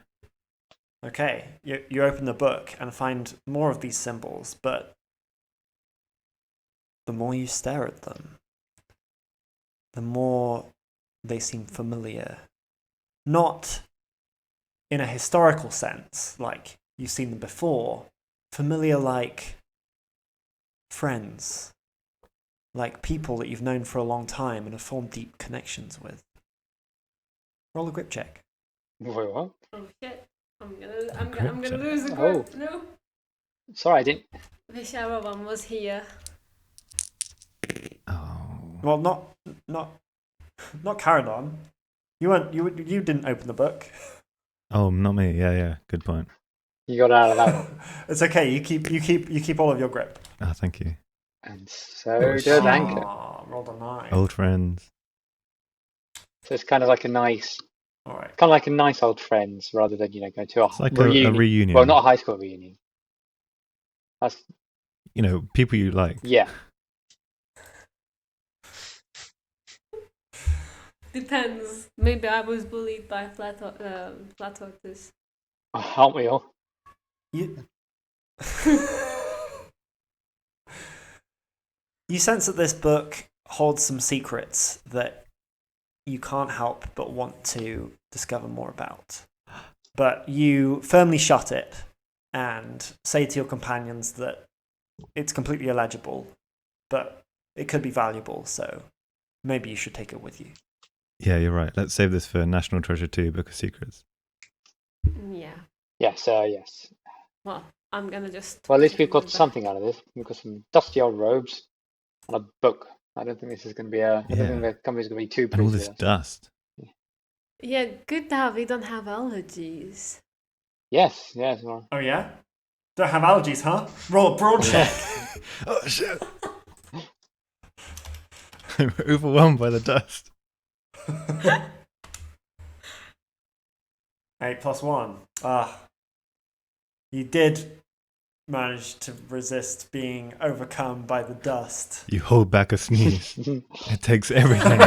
Okay. You open the book and find more of these symbols, but the more you stare at them, the more they seem familiar. Not in a historical sense, like you've seen them before. Familiar like friends. Like people that you've known for a long time and have formed deep connections with. Roll a grip check. wait, what? Oh shit! I'm grip gonna check. lose the grip. No. Sorry, I didn't. Wish everyone was here. Oh. Well, not Caradon. You didn't open the book. Oh, not me. Yeah. Good point. You got out of that one. It's okay. You keep all of your grip. Oh, thank you. And so Oh, does shit. Anchor. Rolled a 9. Old friends. So it's kind of like a nice, All right. old friends rather than go to It's like reunion. a reunion. Well, not a high school reunion. That's People you like. yeah. Depends. Maybe I was bullied by flat tortoise. Aren't we all? You you sense that this book holds some secrets that you can't help but want to discover more about. But you firmly shut it and say to your companions that it's completely illegible, but it could be valuable, so maybe you should take it with you. Yeah, you're right. Let's save this for National Treasure 2, Book of Secrets. Yeah. Yes. Yes. Well, I'm gonna just. Well, at least we've put got it something out of this. We've got some dusty old robes and a book. I don't think this is going to be I don't think the company's going to be too And all pleased this with us. dust. back. Yeah, good that we don't have allergies. Yes. Well, Oh yeah? Don't have allergies, huh? Roll a brawn check. Oh, shit. I'm overwhelmed by the dust. 8 plus 1. You did manage to resist being overcome by the dust. You hold back a sneeze. It takes everything.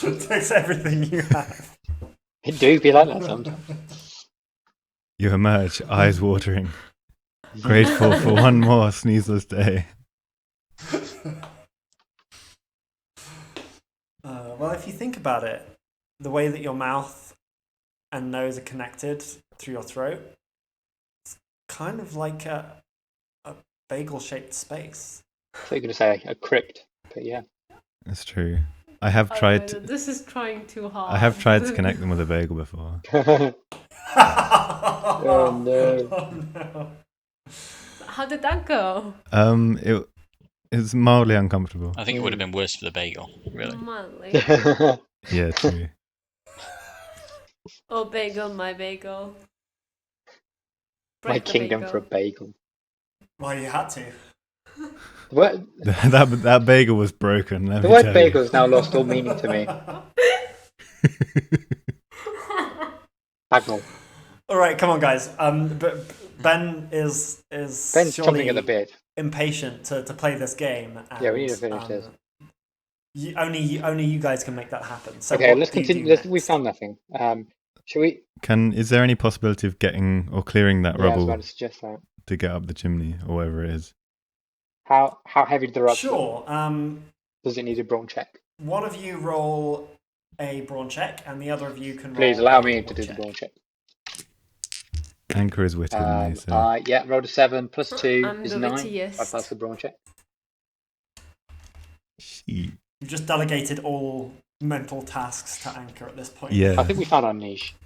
It takes everything you have. it do be like that sometimes. You emerge, eyes watering, grateful for one more sneezeless day. Well, if you think about it, the way that your mouth and nose are connected through your throat, it's kind of like a bagel-shaped space. I thought you were going to say a crypt, but yeah. That's true. I have tried. This is trying too hard. I have tried to connect them with a bagel before. Oh no. Oh no. How did that go? It's mildly uncomfortable. I think it would have been worse for the bagel, really. Mildly. Yeah, true. Oh, bagel, my bagel. My Break the kingdom bagel. for a bagel. Well, you had to. What? that bagel was broken. Let The me word tell bagel has now lost all meaning to me. Bagnall. All right, come on, guys. But Ben is Ben's surely chomping at the bit. impatient to play this game. And, Yeah, we need to finish this. Only you guys can make that happen. So Okay, what let's do you continue. do We next? found nothing. Should we? Is there any possibility of getting or clearing that Yeah, I was rubble about to suggest that. to get up the chimney or wherever it is? How heavy do the rocks look? Sure. Does it need a brawn check? One of you roll a brawn check, and the other of you can Please roll allow a me to wit do the check. brawn check. Anchor is wittier than me, so Yeah, rolled a 7 plus 2 I'm is the 9. wittiest. I passed the brawn check. Shit. You've just delegated all mental tasks to Anchor at this point. Yeah, I think we found our niche.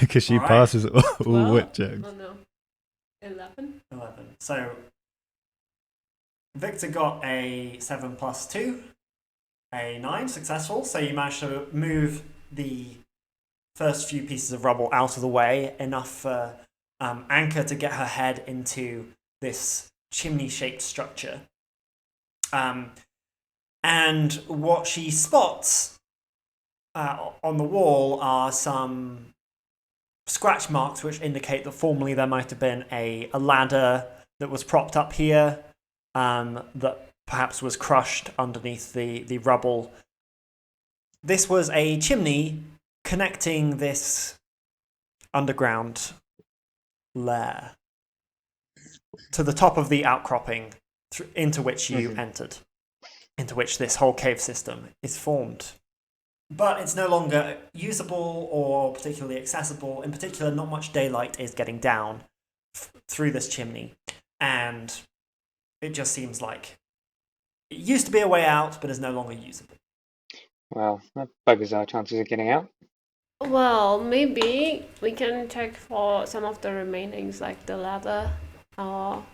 because she Alright. passes all Well, wit checks. Oh no. 11? 11. So Victor got a 7 plus 2, a 9, successful. So you managed to move the first few pieces of rubble out of the way, enough for Anchor to get her head into this chimney-shaped structure. And what she spots on the wall are some scratch marks which indicate that formerly there might have been a ladder that was propped up here, that perhaps was crushed underneath the rubble. This was a chimney connecting this underground lair to the top of the outcropping into which you entered, into which this whole cave system is formed. But it's no longer usable or particularly accessible. In particular, not much daylight is getting down through this chimney, and it just seems like it used to be a way out, but is no longer usable. Well, that buggers our chances of getting out. Well, maybe we can check for some of the remainings, like the ladder, or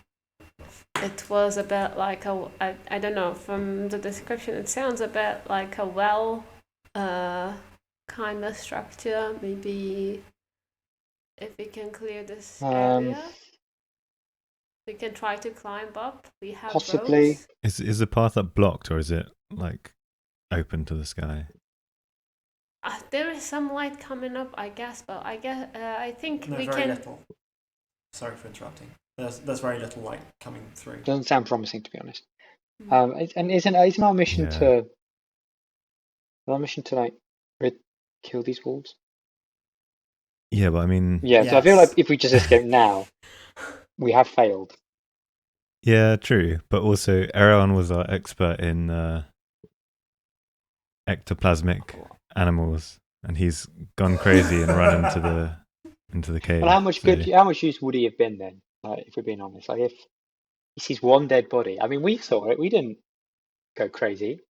it was a bit like I don't know, from the description it sounds a bit like a well kind of structure. Maybe if we can clear this area, we can try to climb up. We have possibly ropes. Is the path up blocked, or is it like open to the sky? There is some light coming up, I guess, but I think No, we very can. little. Sorry for interrupting. There's very little light coming through. doesn't sound promising, to be honest. And isn't our mission to like kill these wolves? Yeah, but I mean, Yeah. Yes. So I feel like if we just escape now, we have failed. yeah, true. But also, Erwan was our expert in ectoplasmic animals, and he's gone crazy and run into the cave. Well, how much so- how much use would he have been then? If we're being honest, like if he sees one dead body, I mean, we saw it. We didn't go crazy.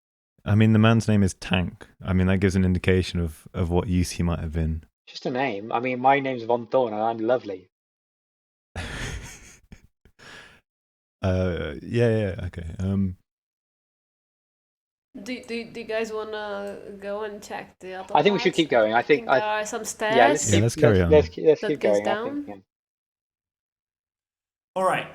I mean, the man's name is Tank. I mean, that gives an indication of what use he might have been. Just a name. I mean, my name's Von Thorn, and I'm lovely. Yeah, okay. Do you guys wanna go and check the other? I think we should parts? keep going. I think there are some stairs. yeah, let's let's carry on. Let's That keep goes going. down? I think, yeah. All right.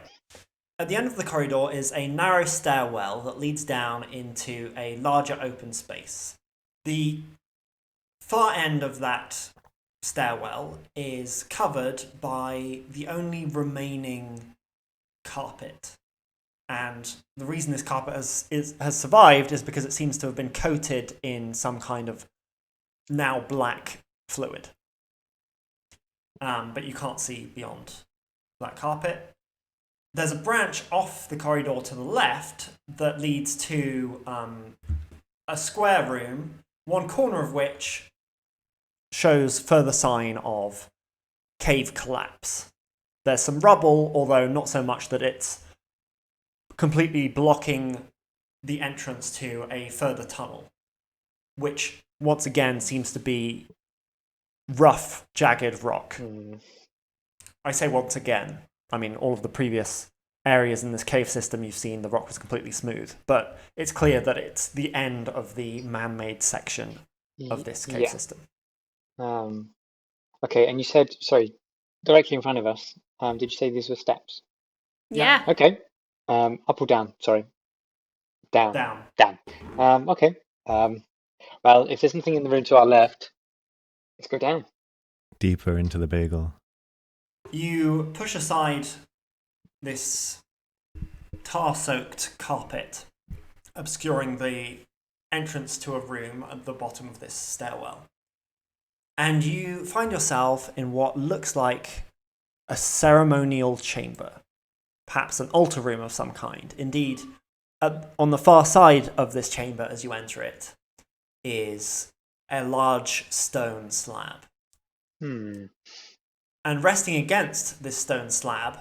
At the end of the corridor is a narrow stairwell that leads down into a larger open space. The far end of that stairwell is covered by the only remaining carpet. And the reason this carpet has survived is because it seems to have been coated in some kind of now black fluid. But you can't see beyond that carpet. There's a branch off the corridor to the left that leads to a square room, one corner of which shows further sign of cave collapse. There's some rubble, although not so much that it's completely blocking the entrance to a further tunnel, which once again seems to be rough, jagged rock. I say once again. I mean, all of the previous areas in this cave system you've seen, the rock was completely smooth. But it's clear that it's the end of the man-made section of this cave system. Okay, and you said, sorry, directly in front of us, did you say these were steps? Yeah. Okay. Up or down? Sorry. Down. Down. Okay. Well, if there's nothing in the room to our left, let's go down. Deeper into the bagel. You push aside this tar-soaked carpet, obscuring the entrance to a room at the bottom of this stairwell. And you find yourself in what looks like a ceremonial chamber, perhaps an altar room of some kind. Indeed, on the far side of this chamber as you enter it is a large stone slab. And resting against this stone slab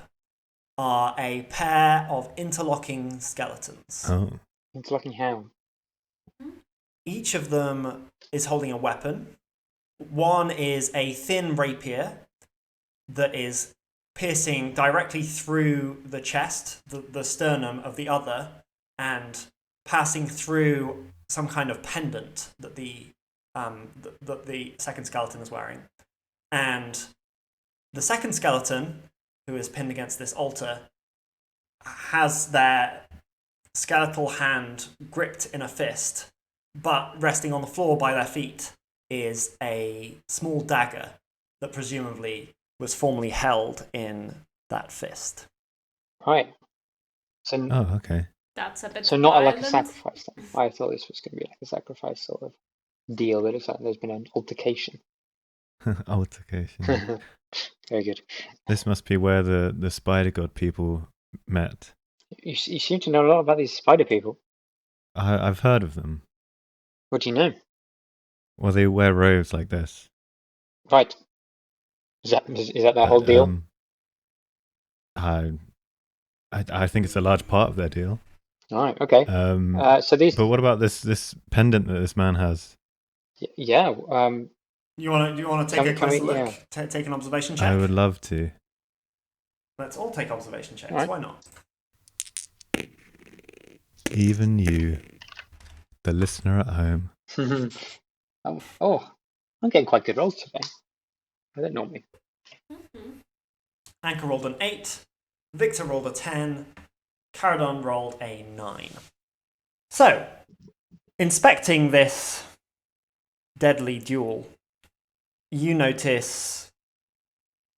are a pair of interlocking skeletons. Oh. Interlocking how? Each of them is holding a weapon. One is a thin rapier that is piercing directly through the chest, the sternum of the other, and passing through some kind of pendant that the second skeleton is wearing. And the second skeleton, who is pinned against this altar, has their skeletal hand gripped in a fist, but resting on the floor by their feet is a small dagger that presumably was formerly held in that fist. Right. So, Oh, okay. That's a bit so not like a violent. sacrifice then. I thought this was going to be like a sacrifice sort of deal, but it looks like there's been an altercation. Altercation. Very good. This must be where the spider god people met. You seem to know a lot about these spider people. I've heard of them. What do you know? Well, they wear robes like this. Right. Is that their whole But, deal? I think it's a large part of their deal. All right. Okay. So these. But what about this pendant that this man has? Yeah. You want to take a Can we- closer look? yeah. Take an observation check? I would love to. Let's all take observation checks. All right. Why not? Even you, the listener at home. Oh, I'm getting quite good rolls today. I don't normally. Anchor rolled an 8. Victor rolled a 10. Caradon rolled a 9. So, inspecting this deadly duel, you notice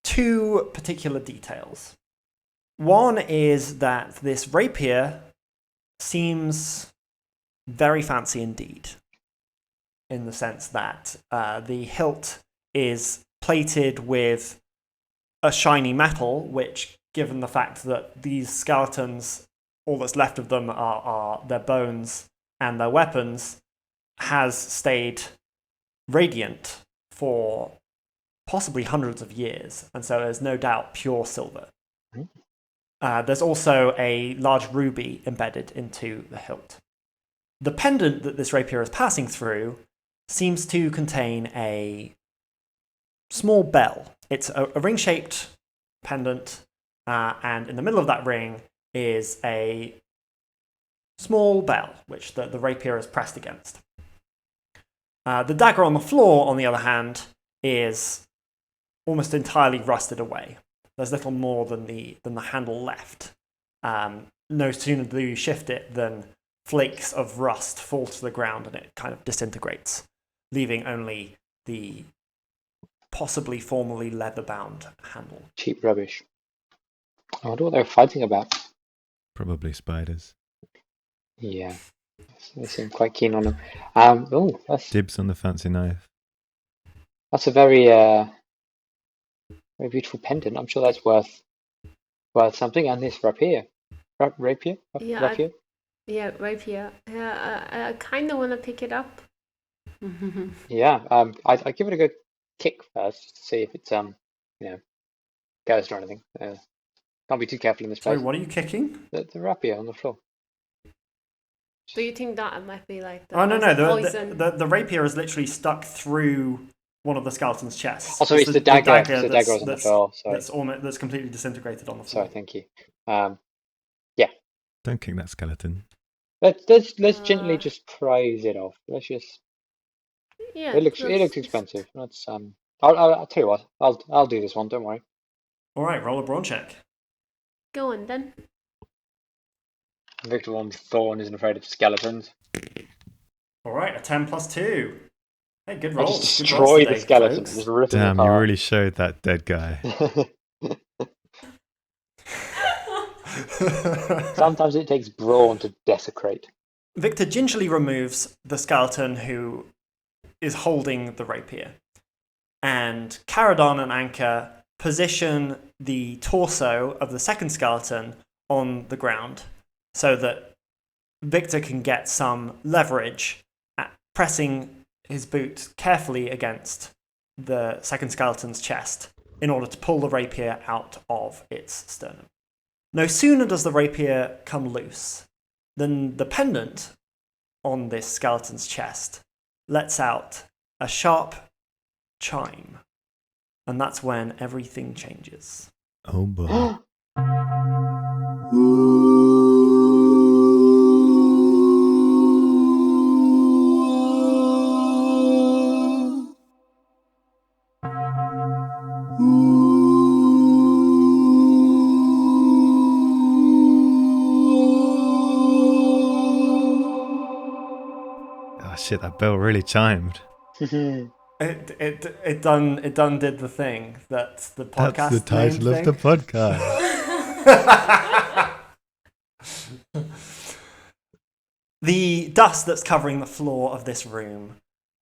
two particular details. One is that this rapier seems very fancy indeed, in the sense that the hilt is plated with a shiny metal, which, given the fact that these skeletons, all that's left of them are their bones and their weapons, has stayed radiant for possibly hundreds of years, and so there's no doubt pure silver. There's also a large ruby embedded into the hilt. The pendant that this rapier is passing through seems to contain a small bell. It's a ring-shaped pendant, and in the middle of that ring is a small bell, which the rapier is pressed against. The dagger on the floor, on the other hand, is almost entirely rusted away. There's little more than the handle left. No sooner do you shift it than flakes of rust fall to the ground and it kind of disintegrates, leaving only the possibly formerly leather-bound handle. Cheap rubbish. I wonder what they're fighting about. Probably spiders. Yeah, they seem quite keen on them. That's Dibs on the fancy knife. a very very beautiful pendant. I'm sure that's worth something. And this rapier, rapier. Yeah, rapier. Yeah, I kind of want to pick it up. Yeah. I give it a good kick first just to see if it's goes or anything. Can't be too careful in this Sorry, place. what are you kicking? The rapier on the floor. Do you think that might be like the Oh, no. poison? The rapier is literally stuck through one of the skeleton's chests. Also, it's the dagger. It's the dagger on the floor. Sorry. That's completely disintegrated on the floor. Sorry. Thank you. Don't kick that skeleton. Let's gently just prize it off. Let's just. Yeah, It looks expensive. Let's I'll tell you what. I'll do this one. Don't worry. All right, roll a brawn check. Go on then. Victor Von Thorn isn't afraid of skeletons. All right, a 10 plus 2. Hey, good I rolls. just Good destroy rolls the today, skeleton. folks. Just rip it Damn, you apart. really showed that dead guy. Sometimes it takes brawn to desecrate. Victor gingerly removes the skeleton who is holding the rapier. And Caradon and Anka position the torso of the second skeleton on the ground so that Victor can get some leverage at pressing his boot carefully against the second skeleton's chest in order to pull the rapier out of its sternum. No sooner does the rapier come loose than the pendant on this skeleton's chest lets out a sharp chime. And that's when everything changes. Oh boy. Shit, that bell really chimed. It done did the thing that the podcast That's the title name of the thing. podcast. The dust that's covering the floor of this room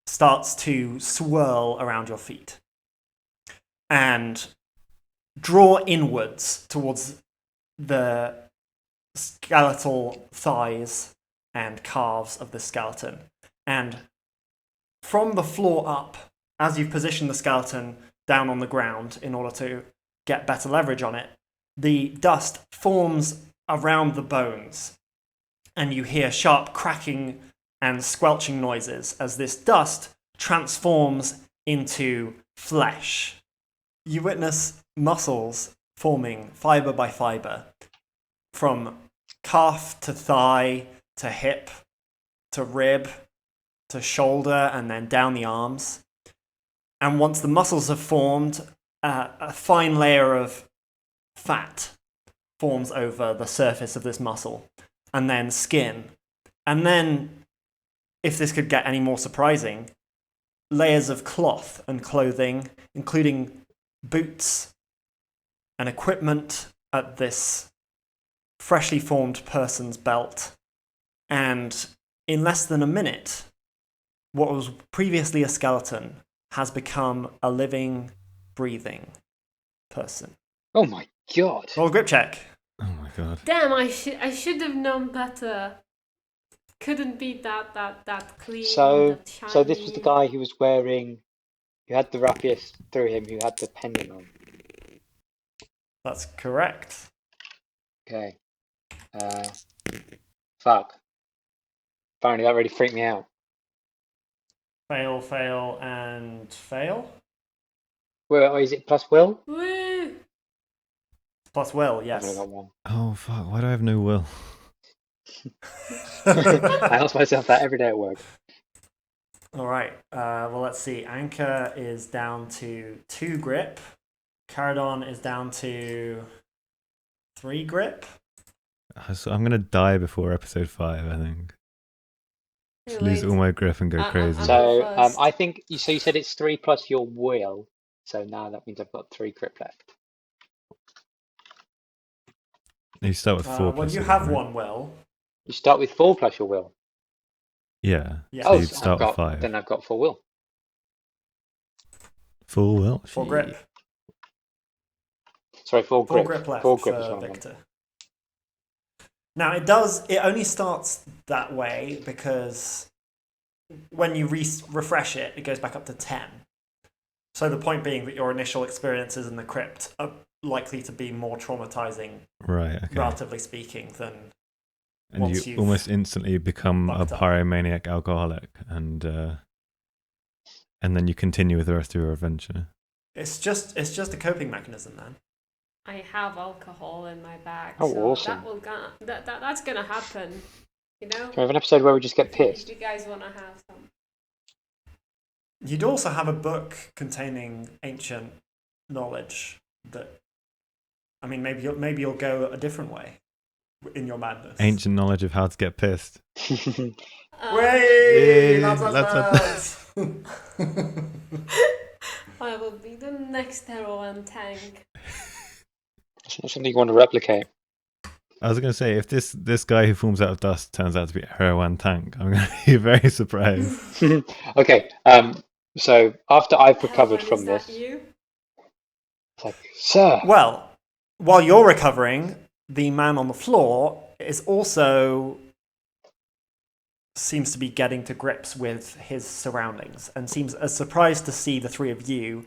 starts to swirl around your feet and draw inwards towards the skeletal thighs and calves of the skeleton. And from the floor up, as you've positioned the skeleton down on the ground in order to get better leverage on it, the dust forms around the bones, and you hear sharp cracking and squelching noises as this dust transforms into flesh. You witness muscles forming fibre by fibre, from calf to thigh to hip to rib to shoulder and then down the arms. And once the muscles have formed, a fine layer of fat forms over the surface of this muscle, and then skin. And then, if this could get any more surprising, layers of cloth and clothing, including boots and equipment at this freshly formed person's belt. And in less than a minute, what was previously a skeleton has become a living, breathing person. Oh my god. Roll a grip check. Oh my god. Damn, I should have known better. Couldn't be that clean. So that shiny. so this was the guy who was wearing, who had the rapier through him, who had the pendant on. That's correct. Okay. Fuck. Apparently that really freaked me out. Fail, fail, and fail. Well, is it plus will? Woo! Plus will, I've yes. only got one. Oh fuck, why do I have no will? I ask myself that every day at work. All right. Well, let's see. Anchor is down to 2 grip. Caradon is down to 3 grip. So I'm gonna die before episode 5, I think. Just lose Wait. all my grip and go crazy. So First. I think you said it's 3 plus your will. So now that means I've got 3 grip left. You start with 4 Well, plus you it, have right? 1 will. You start with 4 plus your will. Yeah. Yeah. So Oh, you'd so start with 5. then I've got 4 will. Full will. 4 grip. Sorry, 4 4 grip. grip left 4 grip is for what I want. Victor. Now, it only starts that way because when you refresh it, it goes back up to 10. So the point being that your initial experiences in the crypt are likely to be more traumatizing, Right, okay. relatively speaking, than And once you you've almost instantly become a fucked up. pyromaniac alcoholic, and then you continue with the rest of your adventure. It's just a coping mechanism, man. I have alcohol in my bag, Oh, so awesome. that's gonna happen. You know. Can we have an episode where we just get pissed? If you guys wanna have some. You'd also have a book containing ancient knowledge that, I mean, maybe you'll go a different way in your madness. Ancient knowledge of how to get pissed. Way! Yay, That's I will be the next heroin tank. It's not something you want to replicate. I was going to say, if this guy who forms out of dust turns out to be a heroin tank, I'm going to be very surprised. Okay, so after I've recovered Heroin, from is this, that you? it's like, sir, Well, while you're recovering, the man on the floor is also seems to be getting to grips with his surroundings and seems as surprised to see the 3 of you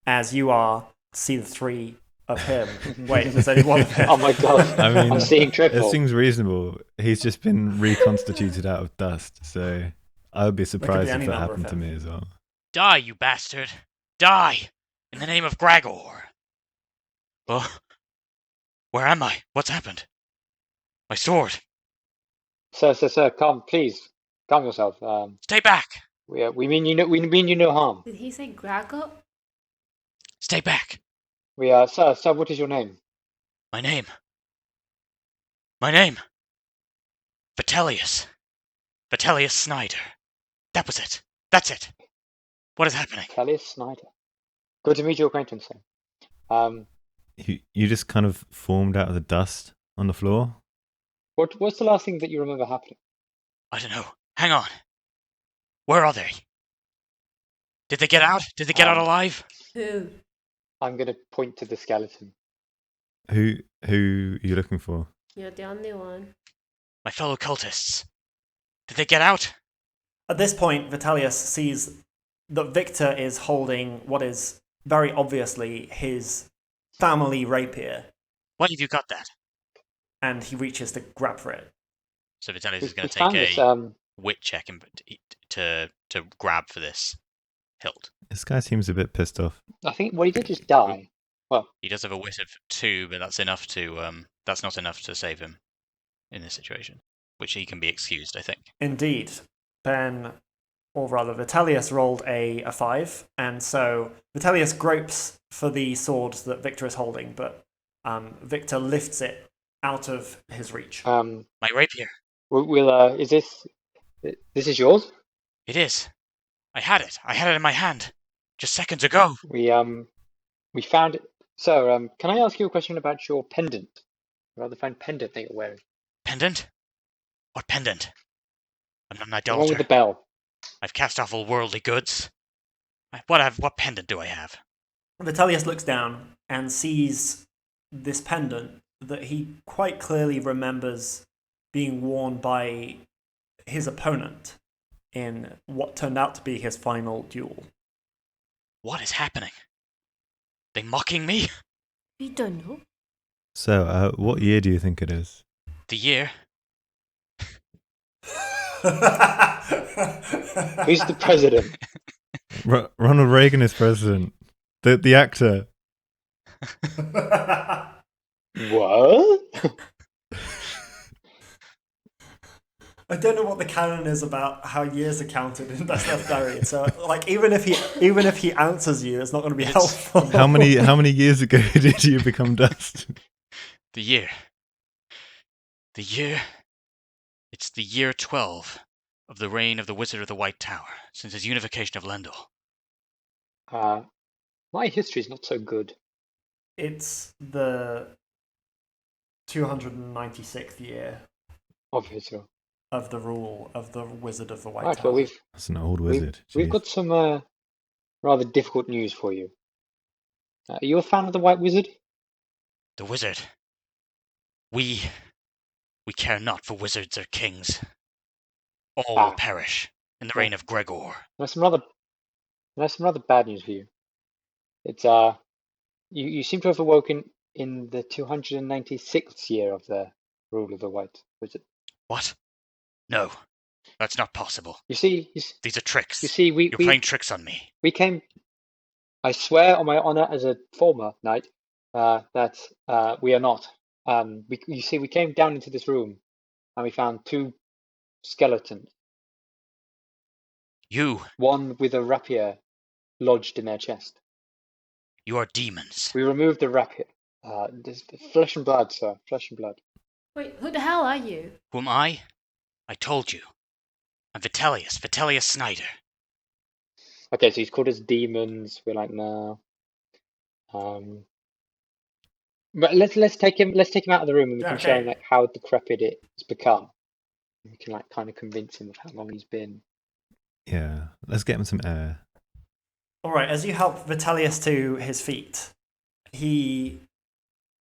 as you are to see the 3 of him. Wait, there's only 1 of him. oh my god, I mean, I'm seeing It triple. seems reasonable. He's just been reconstituted out of dust, so I would be surprised any if that number of happened to him. me as well. Die, you bastard! Die! In the name of Gregor! Well, where am I? What's happened? My sword! Sir, calm yourself. Stay back! We mean you no harm. Did he say Grago? Stay back! Sir, what is your name? My name. My name. Vitellius. Vitellius Snyder. That was it. That's it. What is happening? Vitellius Snyder. Good to meet your acquaintance, sir. You just kind of formed out of the dust on the floor. What's the last thing that you remember happening? I don't know. Hang on. Where are they? Did they get out? Did they get out alive? Who? I'm going to point to the skeleton. Who are you looking for? You're the only one. My fellow cultists. Did they get out? At this point, Vitellius sees that Victor is holding what is very obviously his family rapier, Why have you got that? and he reaches to grab for it. So Vitellius We- is going we to found take this, a wit check to grab for this hilt. This guy seems a bit pissed off. I think what he did just die. Well, He does have a wit of 2, but that's enough to that's not enough to save him in this situation, which he can be excused, I think. Indeed, Ben, or rather Vitellius, rolled a 5, and so Vitellius gropes for the sword that Victor is holding, but Victor lifts it out of his reach. My rapier. we'll is this is yours? It is. I had it. I had it in my hand just seconds ago. We found it. So, can I ask you a question about your pendant? Rather fine pendant that you're wearing. Pendant? What pendant? I'm not an The one with idolater. the bell. I've cast off all worldly goods. What pendant do I have? Vitellius looks down and sees this pendant that he quite clearly remembers being worn by his opponent in what turned out to be his final duel. What is happening? They mocking me? We don't know. So, what year do you think it is? The year? Who's the president? Ronald Reagan is president. The actor. What? I don't know what the canon is about how years are counted in Best Left Buried. So, like, even if he answers you, it's not going to be helpful. How many years ago did you become dust? The year. The year. It's the year 12 of the reign of the Wizard of the White Tower, since his unification of Lendal. My history is not so good. It's the 296th year Of Israel. of the rule of the Wizard of the White Right, Tower. well, That's an old wizard. we've Jeez. got some rather difficult news for you. Are you a fan of the White Wizard? The wizard. We care not for wizards or kings. All will perish in the reign of Gregor. There's some rather bad news for you. It's you seem to have awoken in the 296th year of the rule of the White Wizard. What? No, that's not possible. You see, These are tricks. you see, You're playing tricks on me. we came. I swear on my honor as a former knight that we are not. You see, we came down into this room and we found 2 skeletons. You One with a rapier lodged in their chest. are demons. We removed the rapier. This flesh and blood, sir. Flesh and blood. Wait, who the hell are you? Who am I? I told you. I'm Vitellius Snyder. Okay, so he's called us demons. We're like, no. But let's take him out of the room and we Yeah, can show him okay. like how decrepit it's become. We can like kind of convince him of how long he's been. Yeah, let's get him some air. All right, as you help Vitellius to his feet, he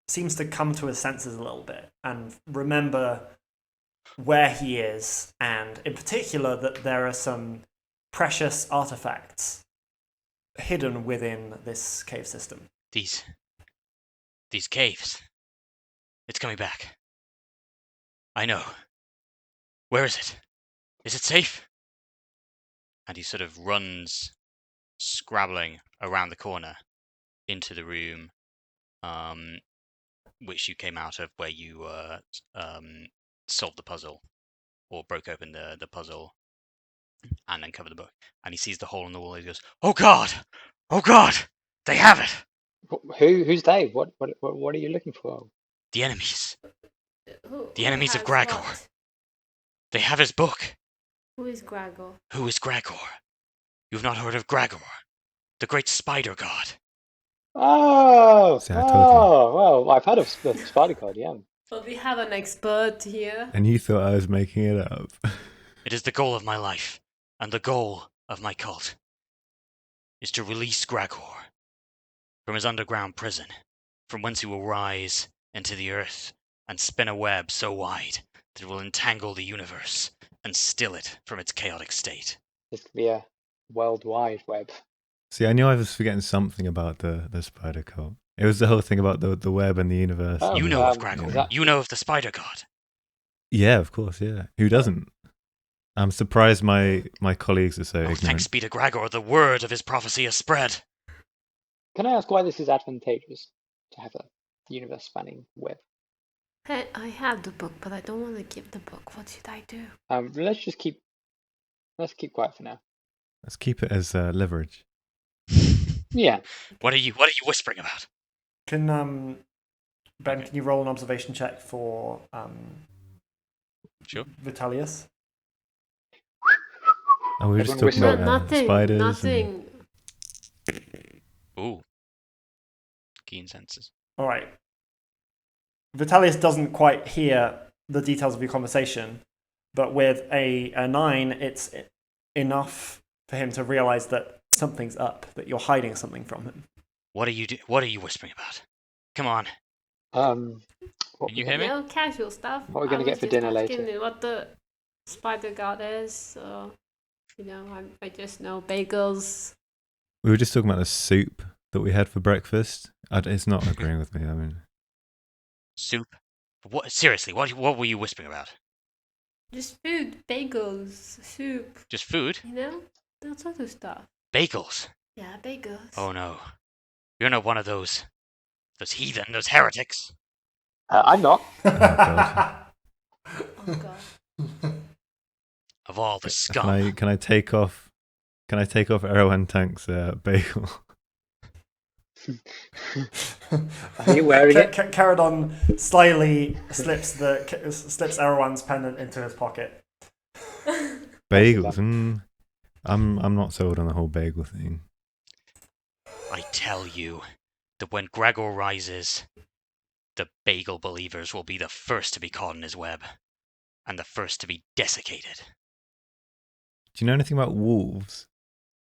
seems to come to his senses a little bit and remember where he is, and in particular that there are some precious artifacts hidden within this cave system. These caves. It's coming back. I know. Where is it? Is it safe? And he sort of runs, scrabbling around the corner into the room, which you came out of, where you solved the puzzle, or broke open the puzzle, and uncovered the book. And he sees the hole in the wall. And he goes, "Oh God! Oh God! They have it! Who's they? What are you looking for? The enemies. Who The enemies of has Gregor. what? They have his book. Who is Gregor? Who is Gregor? You've not heard of Gregor, the great spider god. Oh, See, I told you. well, I've heard of the spider god, yeah. Well, we have an expert here. And you thought I was making it up. It is the goal of my life, and the goal of my cult, is to release Gregor from his underground prison, from whence he will rise into the earth and spin a web so wide that it will entangle the universe and still it from its chaotic state. This could be a worldwide web. See, I knew I was forgetting something about the spider cult. It was the whole thing about the web and the universe. Oh, You and know the- of Gregor. is that- You know of the spider god. Yeah, of course, yeah. Who doesn't? I'm surprised my colleagues are so Oh, ignorant. thanks be to Gregor, the word of his prophecy has spread. Can I ask why this is advantageous to have a universe-spanning web? Hey, I have the book, but I don't want to keep the book. What should I do? Let's keep quiet for now. Let's keep it as leverage. Yeah. What are you whispering about? Can Ben? Can you roll an observation check for Sure. Vitellius? And we were just Everyone talking whistle. about Nothing. spiders. Nothing. Ooh. Keen senses. All right. Vitellius doesn't quite hear the details of your conversation, but with a 9, it's enough for him to realize that something's up, that you're hiding something from him. What are you whispering about? Come on. What Can you was hear that? me? No casual stuff. What are we gonna I get was for just dinner asking later? What the spider god is. So, I just know bagels. We were just talking about the soup that we had for breakfast. It's not agreeing with me. I mean, Soup? What? Seriously, what were you whispering about? Just food, bagels, soup. Just food? That sort of stuff. Bagels? Yeah, bagels. Oh no. You're not one of those heathen, those heretics. I'm not. God. Oh god. Of all the scum. Can I take off Erwan Tank's bagel? Are you wearing it? Caradon slyly slips Erwan's pendant into his pocket. Bagels? I'm not sold on the whole bagel thing. I tell you that when Gregor rises, the bagel believers will be the first to be caught in his web, and the first to be desiccated. Do you know anything about wolves?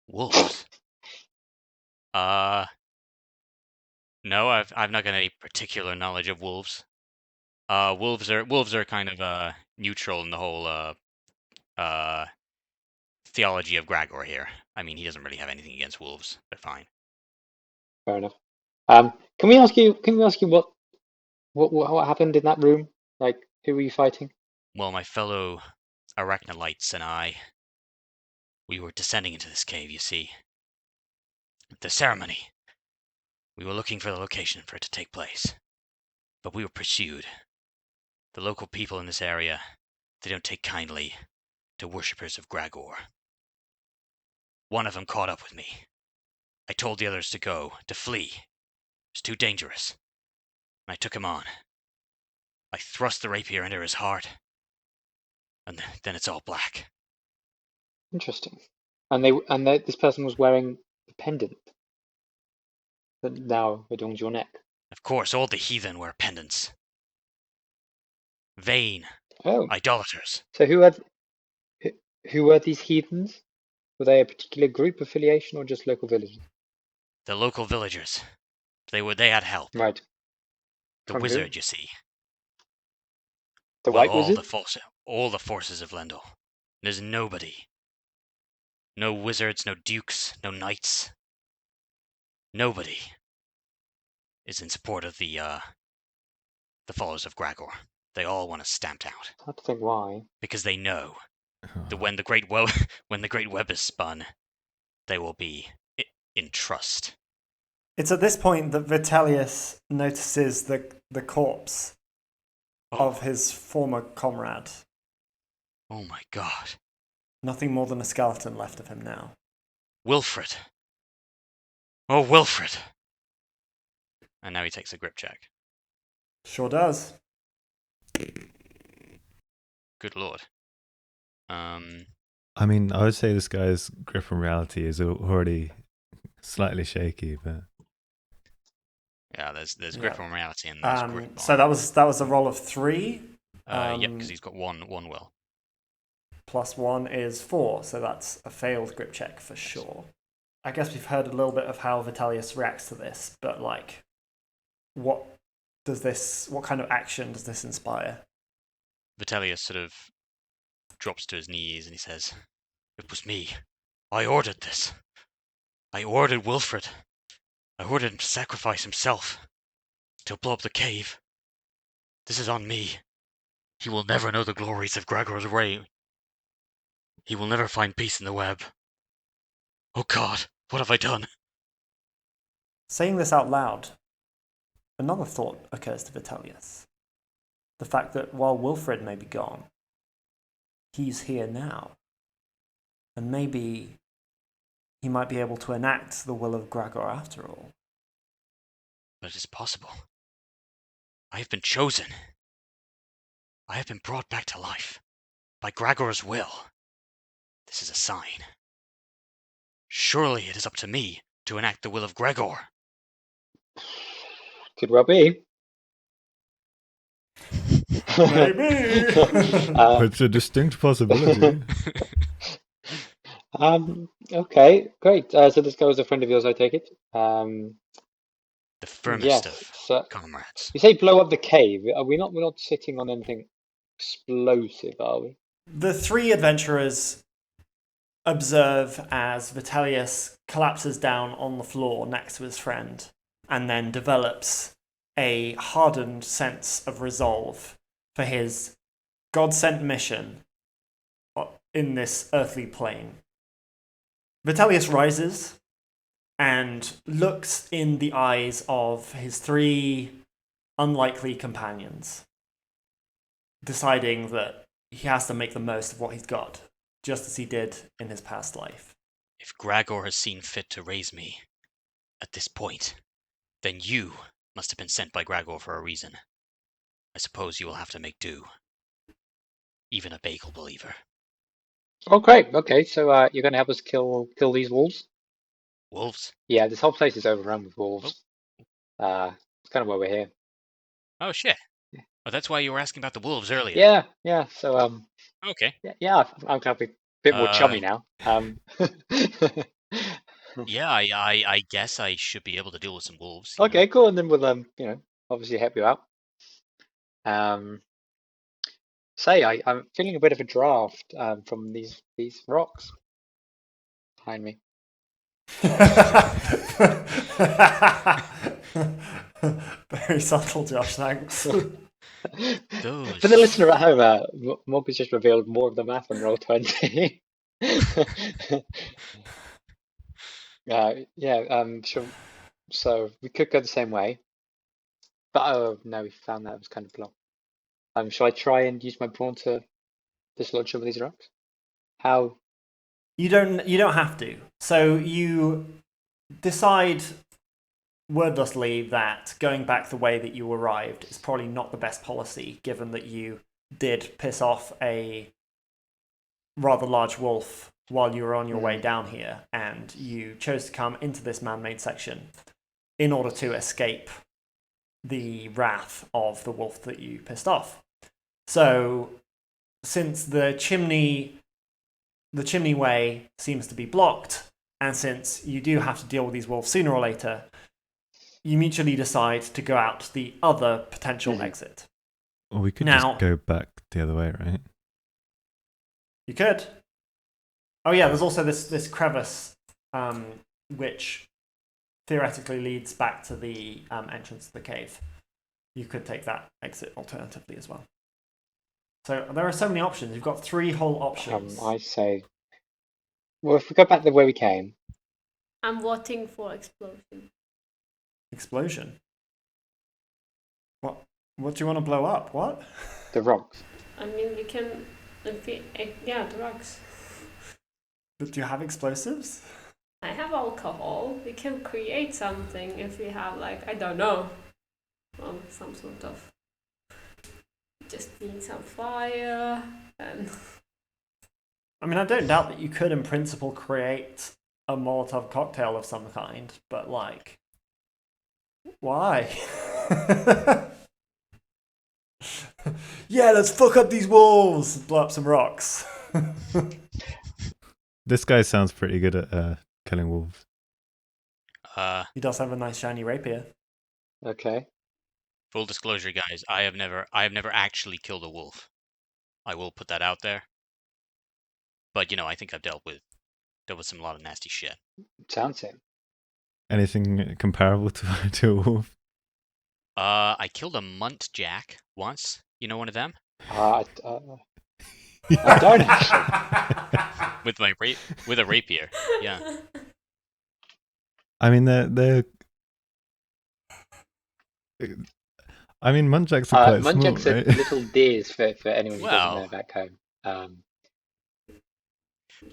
Wolves? No, I've not got any particular knowledge of wolves. Wolves are kind of neutral in the whole theology of Gregor here. I mean, he doesn't really have anything against wolves. They're fine. Fair enough. Can we ask you what happened in that room? Like, who were you fighting? Well, my fellow arachnolytes and I, we were descending into this cave, you see. The ceremony. We were looking for the location for it to take place. But we were pursued. The local people in this area, they don't take kindly to worshippers of Gregor. One of them caught up with me. I told the others to go, to flee. It's too dangerous. And I took him on. I thrust the rapier into his heart, and then it's all black. Interesting. And this person was wearing a pendant that now adorns your neck. Of course, all the heathen wear pendants. Vain, Oh, idolaters. so who were these heathens? Were they a particular group affiliation or just local villagers? The local villagers. They had help. Right. The From who? wizard, you see. The Well, White Wizard? all the forces of Lendl. There's nobody. No wizards, no dukes, no knights. Nobody is in support of the followers of Gregor. They all want us stamped out It's hard to think why. because they know that when the great web is spun, they will be in trust. It's at this point that Vitellius notices the corpse of his former comrade. Oh my god. Nothing more than a skeleton left of him now. Wilfred. Oh, Wilfred. And now he takes a grip check. Sure does. Good lord. I mean, I would say this guy's grip from reality is already slightly shaky, but Yeah, there's Yeah. grip on reality and there's grip So on. that was a roll of 3. Yeah, because he's got one will. Plus 1 is 4, so that's a failed grip check for sure. I guess we've heard a little bit of how Vitellius reacts to this, but like, what kind of action does this inspire? Vitellius sort of drops to his knees and he says, "It was me. I ordered this. I ordered Wilfred. I ordered him to sacrifice himself to blow up the cave. This is on me. He will never know the glories of Gregor's reign. He will never find peace in the web. Oh God, what have I done?" Saying this out loud, another thought occurs to Vitellius. The fact that while Wilfred may be gone, he's here now. And maybe he might be able to enact the will of Gregor after all. But it is possible. I have been chosen. I have been brought back to life by Gregor's will. This is a sign. Surely it is up to me to enact the will of Gregor. Could well be. Maybe. it's a distinct possibility. Okay, great. So this guy was a friend of yours, I take it. The firmest Yes. of So comrades. you say blow up the cave. Are we not? We're not sitting on anything explosive, are we? The 3 adventurers observe as Vitellius collapses down on the floor next to his friend and then develops a hardened sense of resolve for his God-sent mission in this earthly plane. Vitellius rises and looks in the eyes of his 3 unlikely companions, deciding that he has to make the most of what he's got, just as he did in his past life. If Gregor has seen fit to raise me at this point, then you must have been sent by Gregor for a reason. I suppose you will have to make do. Even a bagel believer. Oh, great. Okay, so you're going to help us kill these wolves? Wolves? Yeah, this whole place is overrun with wolves. It's kind of why we're here. Oh shit. Oh, that's why you were asking about the wolves earlier. Yeah. So Okay. yeah, I'm kind of a bit more chummy now. Yeah, I guess I should be able to deal with some wolves. Okay, cool. And then we'll obviously help you out. I'm feeling a bit of a draft from these rocks behind me. Very subtle, Josh, thanks. Those. For the listener at home, Morg has just revealed more of the math on Roll20. Sure. So we could go the same way, but oh no, we found that it was kind of blocked. Shall I try and use my brawn to dislodge some of these rocks? How? You don't have to. So you decide wordlessly that going back the way that you arrived is probably not the best policy, given that you did piss off a rather large wolf while you were on your way down here, and you chose to come into this man-made section in order to escape the wrath of the wolf that you pissed off. So, since the chimney way seems to be blocked, and since you do have to deal with these wolves sooner or later, you mutually decide to go out the other potential exit. Or we could Now- just go back the other way, right? You could. Oh yeah, there's also this crevice, which theoretically leads back to the entrance to the cave. You could take that exit alternatively as well. So there are so many options. You've got 3 whole options. I say, well, if we go back the way we came, I'm voting for explosion. Explosion. What do you want to blow up? What? the rocks. I mean, we can, the rocks. But do you have explosives? I have alcohol. We can create something if we have, like, I don't know, some sort of, just need some fire and I mean, I don't doubt that you could, in principle, create a Molotov cocktail of some kind, but like, why? Yeah, let's fuck up these wolves. Blow up some rocks. This guy sounds pretty good at killing wolves. He does have a nice shiny rapier. Okay. Full disclosure, guys, I have never actually killed a wolf. I will put that out there. But I think I've dealt with some lot of nasty shit. Sounds it. Anything comparable to a wolf? I killed a muntjac once. You know one of them? I don't actually. With a rapier. Yeah. I mean, they're. I mean, muntjacs are quite muntjacs small, are right? little deers for anyone who doesn't Well. know back home.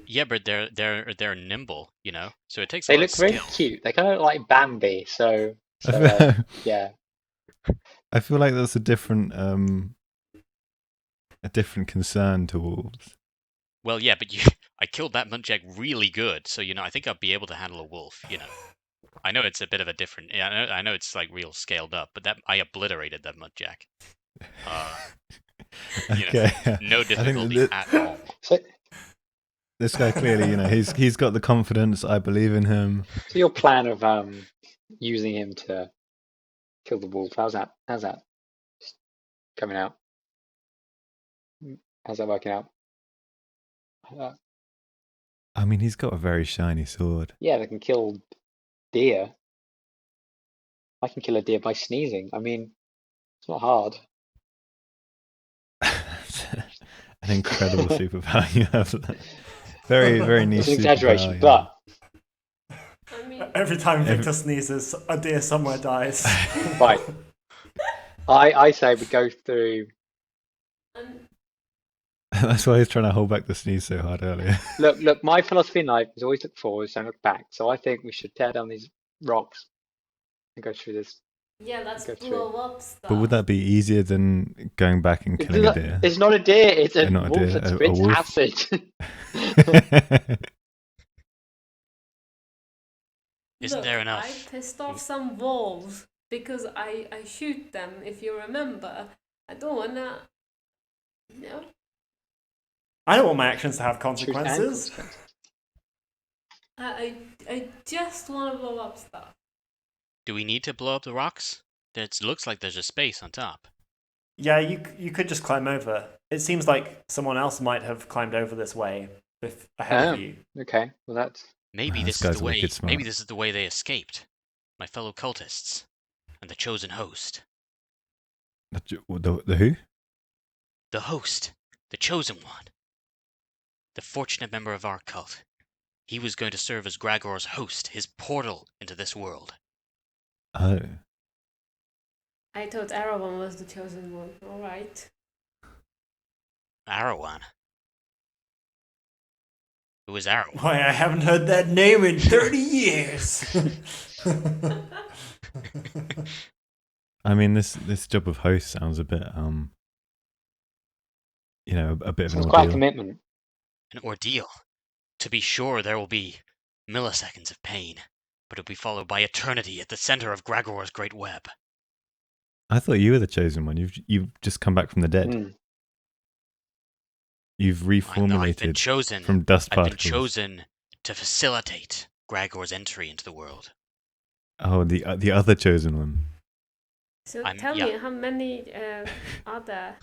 Yeah, but they're nimble, so it takes a They lot look of very skill. cute. They kind of look like Bambi. So yeah. I feel like that's a different concern to wolves. Well, yeah, but I killed that muntjac really good, so I think I'll be able to handle a wolf. I know it's a bit of a different. Yeah, I know it's like real scaled up, but I oblitterated that muntjac. Okay, no difficulty at all. So this guy clearly, he's got the confidence. I believe in him. So your plan of using him to kill the wolf, how's that coming out? How's that working out? I mean, he's got a very shiny sword. Yeah, they can kill deer. I can kill a deer by sneezing. I mean, it's not hard. An incredible superpower you have. Very, very niche. It's an exaggeration, superpower, but I mean, Every time Victor sneezes, a deer somewhere dies. right. I say we go through. That's why he's trying to hold back the sneeze so hard earlier. Look. My philosophy in life is always look forward, don't look back. So I think we should tear down these rocks and go through this. yeah, let's Go through. blow up stuff. But would that be easier than going back and killing a deer? It's not a deer. It's a Not a wolf deer, that a spits wolf. acid. Isn't Look, there enough? I pissed off some wolves because I shoot them. If you remember, I don't wanna. I don't want my actions to have Truth and consequences. consequences. I just wanna blow up stuff. Do we need to blow up the rocks? It looks like there's a space on top. Yeah, you could just climb over. It seems like someone else might have climbed over this way ahead Oh. of you. Okay, well that's Maybe Wow, this this is guy's the way. wicked smart. Maybe this is the way they escaped. My fellow cultists and the chosen host. The who? The host, the chosen one, the fortunate member of our cult. He was going to serve as Gragor's host, his portal into this world. Oh. I thought Arawan was the chosen one. All right. Arawan. Who is Arawan? Why, I haven't heard that name in 30 years. I mean, this job of host sounds a bit, a bit of an sounds quite a ordeal. commitment. An ordeal. To be sure, there will be milliseconds of pain, but it'll be followed by eternity at the center of Gragor's great web. I thought you were the chosen one. You've just come back from the dead. Mm. You've I've been reformulated chosen. from dust I've been particles. chosen to facilitate Gragor's entry into the world. Oh, the other chosen one. So I'm- tell yeah. me, how many are there?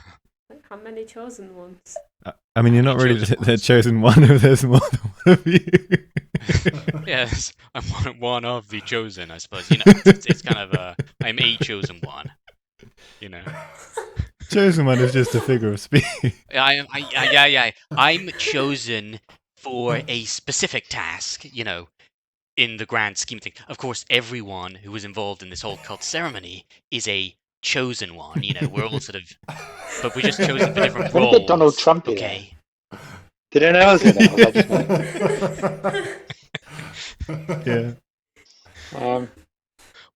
How many chosen ones? I mean, you're not The really chosen the ones. chosen one if there's more than one of you. Yes, I'm one of the chosen, I suppose. It's kind of I'm a chosen one. Chosen one is just a figure of speech. I'm chosen for a specific task, in the grand scheme of things. Of course, everyone who was involved in this whole cult ceremony is a chosen one. We're all sort of, but we're just chosen for different What roles. about Donald Trump in Okay. Did anyone else do that? Was I just Yeah.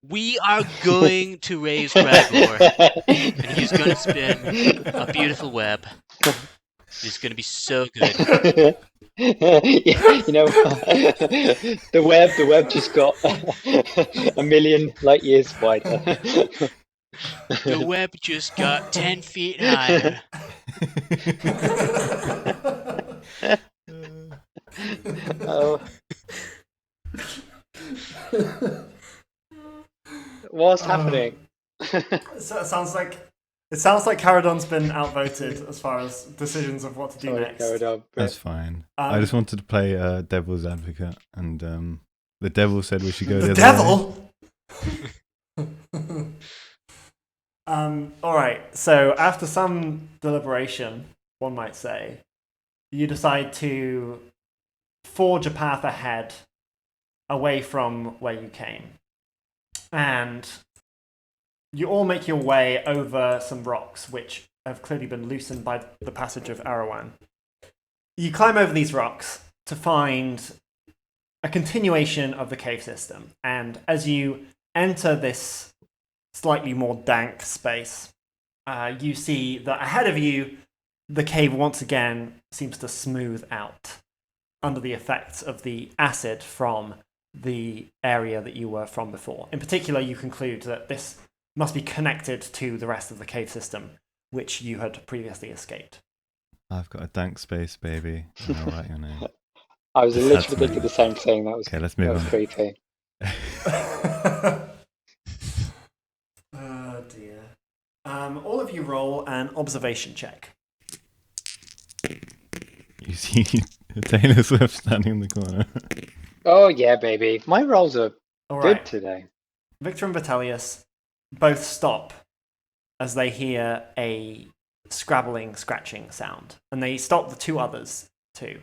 We are going to raise Gregor, and he's going to spin a beautiful web. This is going to be so good. Yeah, you know, the web just got a million light years wider. The web just got 10 feet higher. Oh, what's happening? So it sounds like Caradon's been outvoted as far as decisions of what to do Sorry, next. Caradon, but That's fine. I just wanted to play devil's advocate, and the devil said we should go The the devil. All right. So after some deliberation, one might say, you decide to forge a path ahead, away from where you came, and you all make your way over some rocks, which have clearly been loosened by the passage of Arawan. You climb over these rocks to find a continuation of the cave system, and as you enter this slightly more dank space, you see that ahead of you, the cave once again seems to smooth out under the effects of the acid from the area that you were from before. In particular, you conclude that this must be connected to the rest of the cave system, which you had previously escaped. I've got a dank space, baby. And I'll write your name. I was Just literally had to thinking know. the same thing. That was Okay, let's move that was on. creepy. Oh dear. All of you roll an observation check. You see Taylor Swift standing in the corner. Oh yeah, baby. My rolls are All good right. today. Victor and Vitellius both stop as they hear a scrabbling, scratching sound, and they stop the two others too.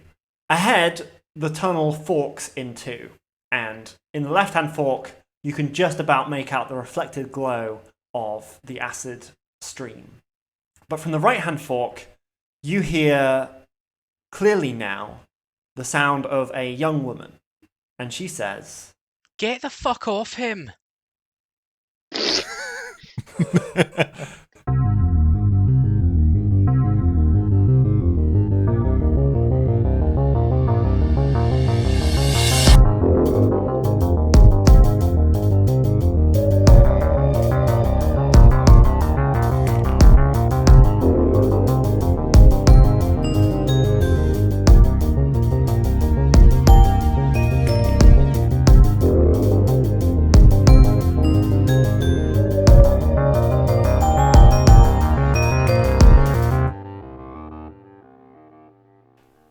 Ahead, the tunnel forks in two, and in the left-hand fork, you can just about make out the reflected glow of the acid stream. But from the right-hand fork, you hear clearly now the sound of a young woman, and she says, Get the fuck off him.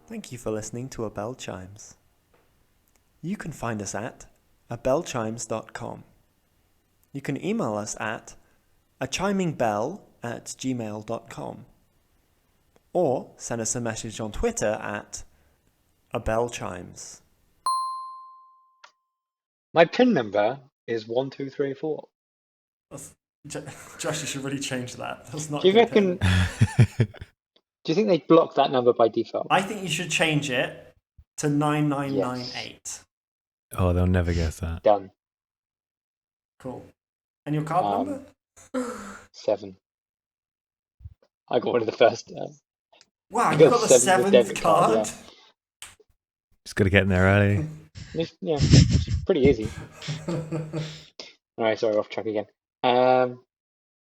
Thank you for listening to A Bell Chimes. You can find us at abellchimes.com. You can email us at achimingbell@gmail.com, or send us a message on Twitter at abellchimes. My PIN number is 1234. Josh, you should really change that. That's not Do you a good reckon? pin. Do you think they block that number by default? I think you should change it to 9998. Yes. Oh, they'll never guess that. Done. Cool. And your card number? 7. I got one of the first. Wow, I you got got the seventh 7th debit card, card? Just got to get in there early. Yeah, it's pretty easy. All right, sorry, off track again.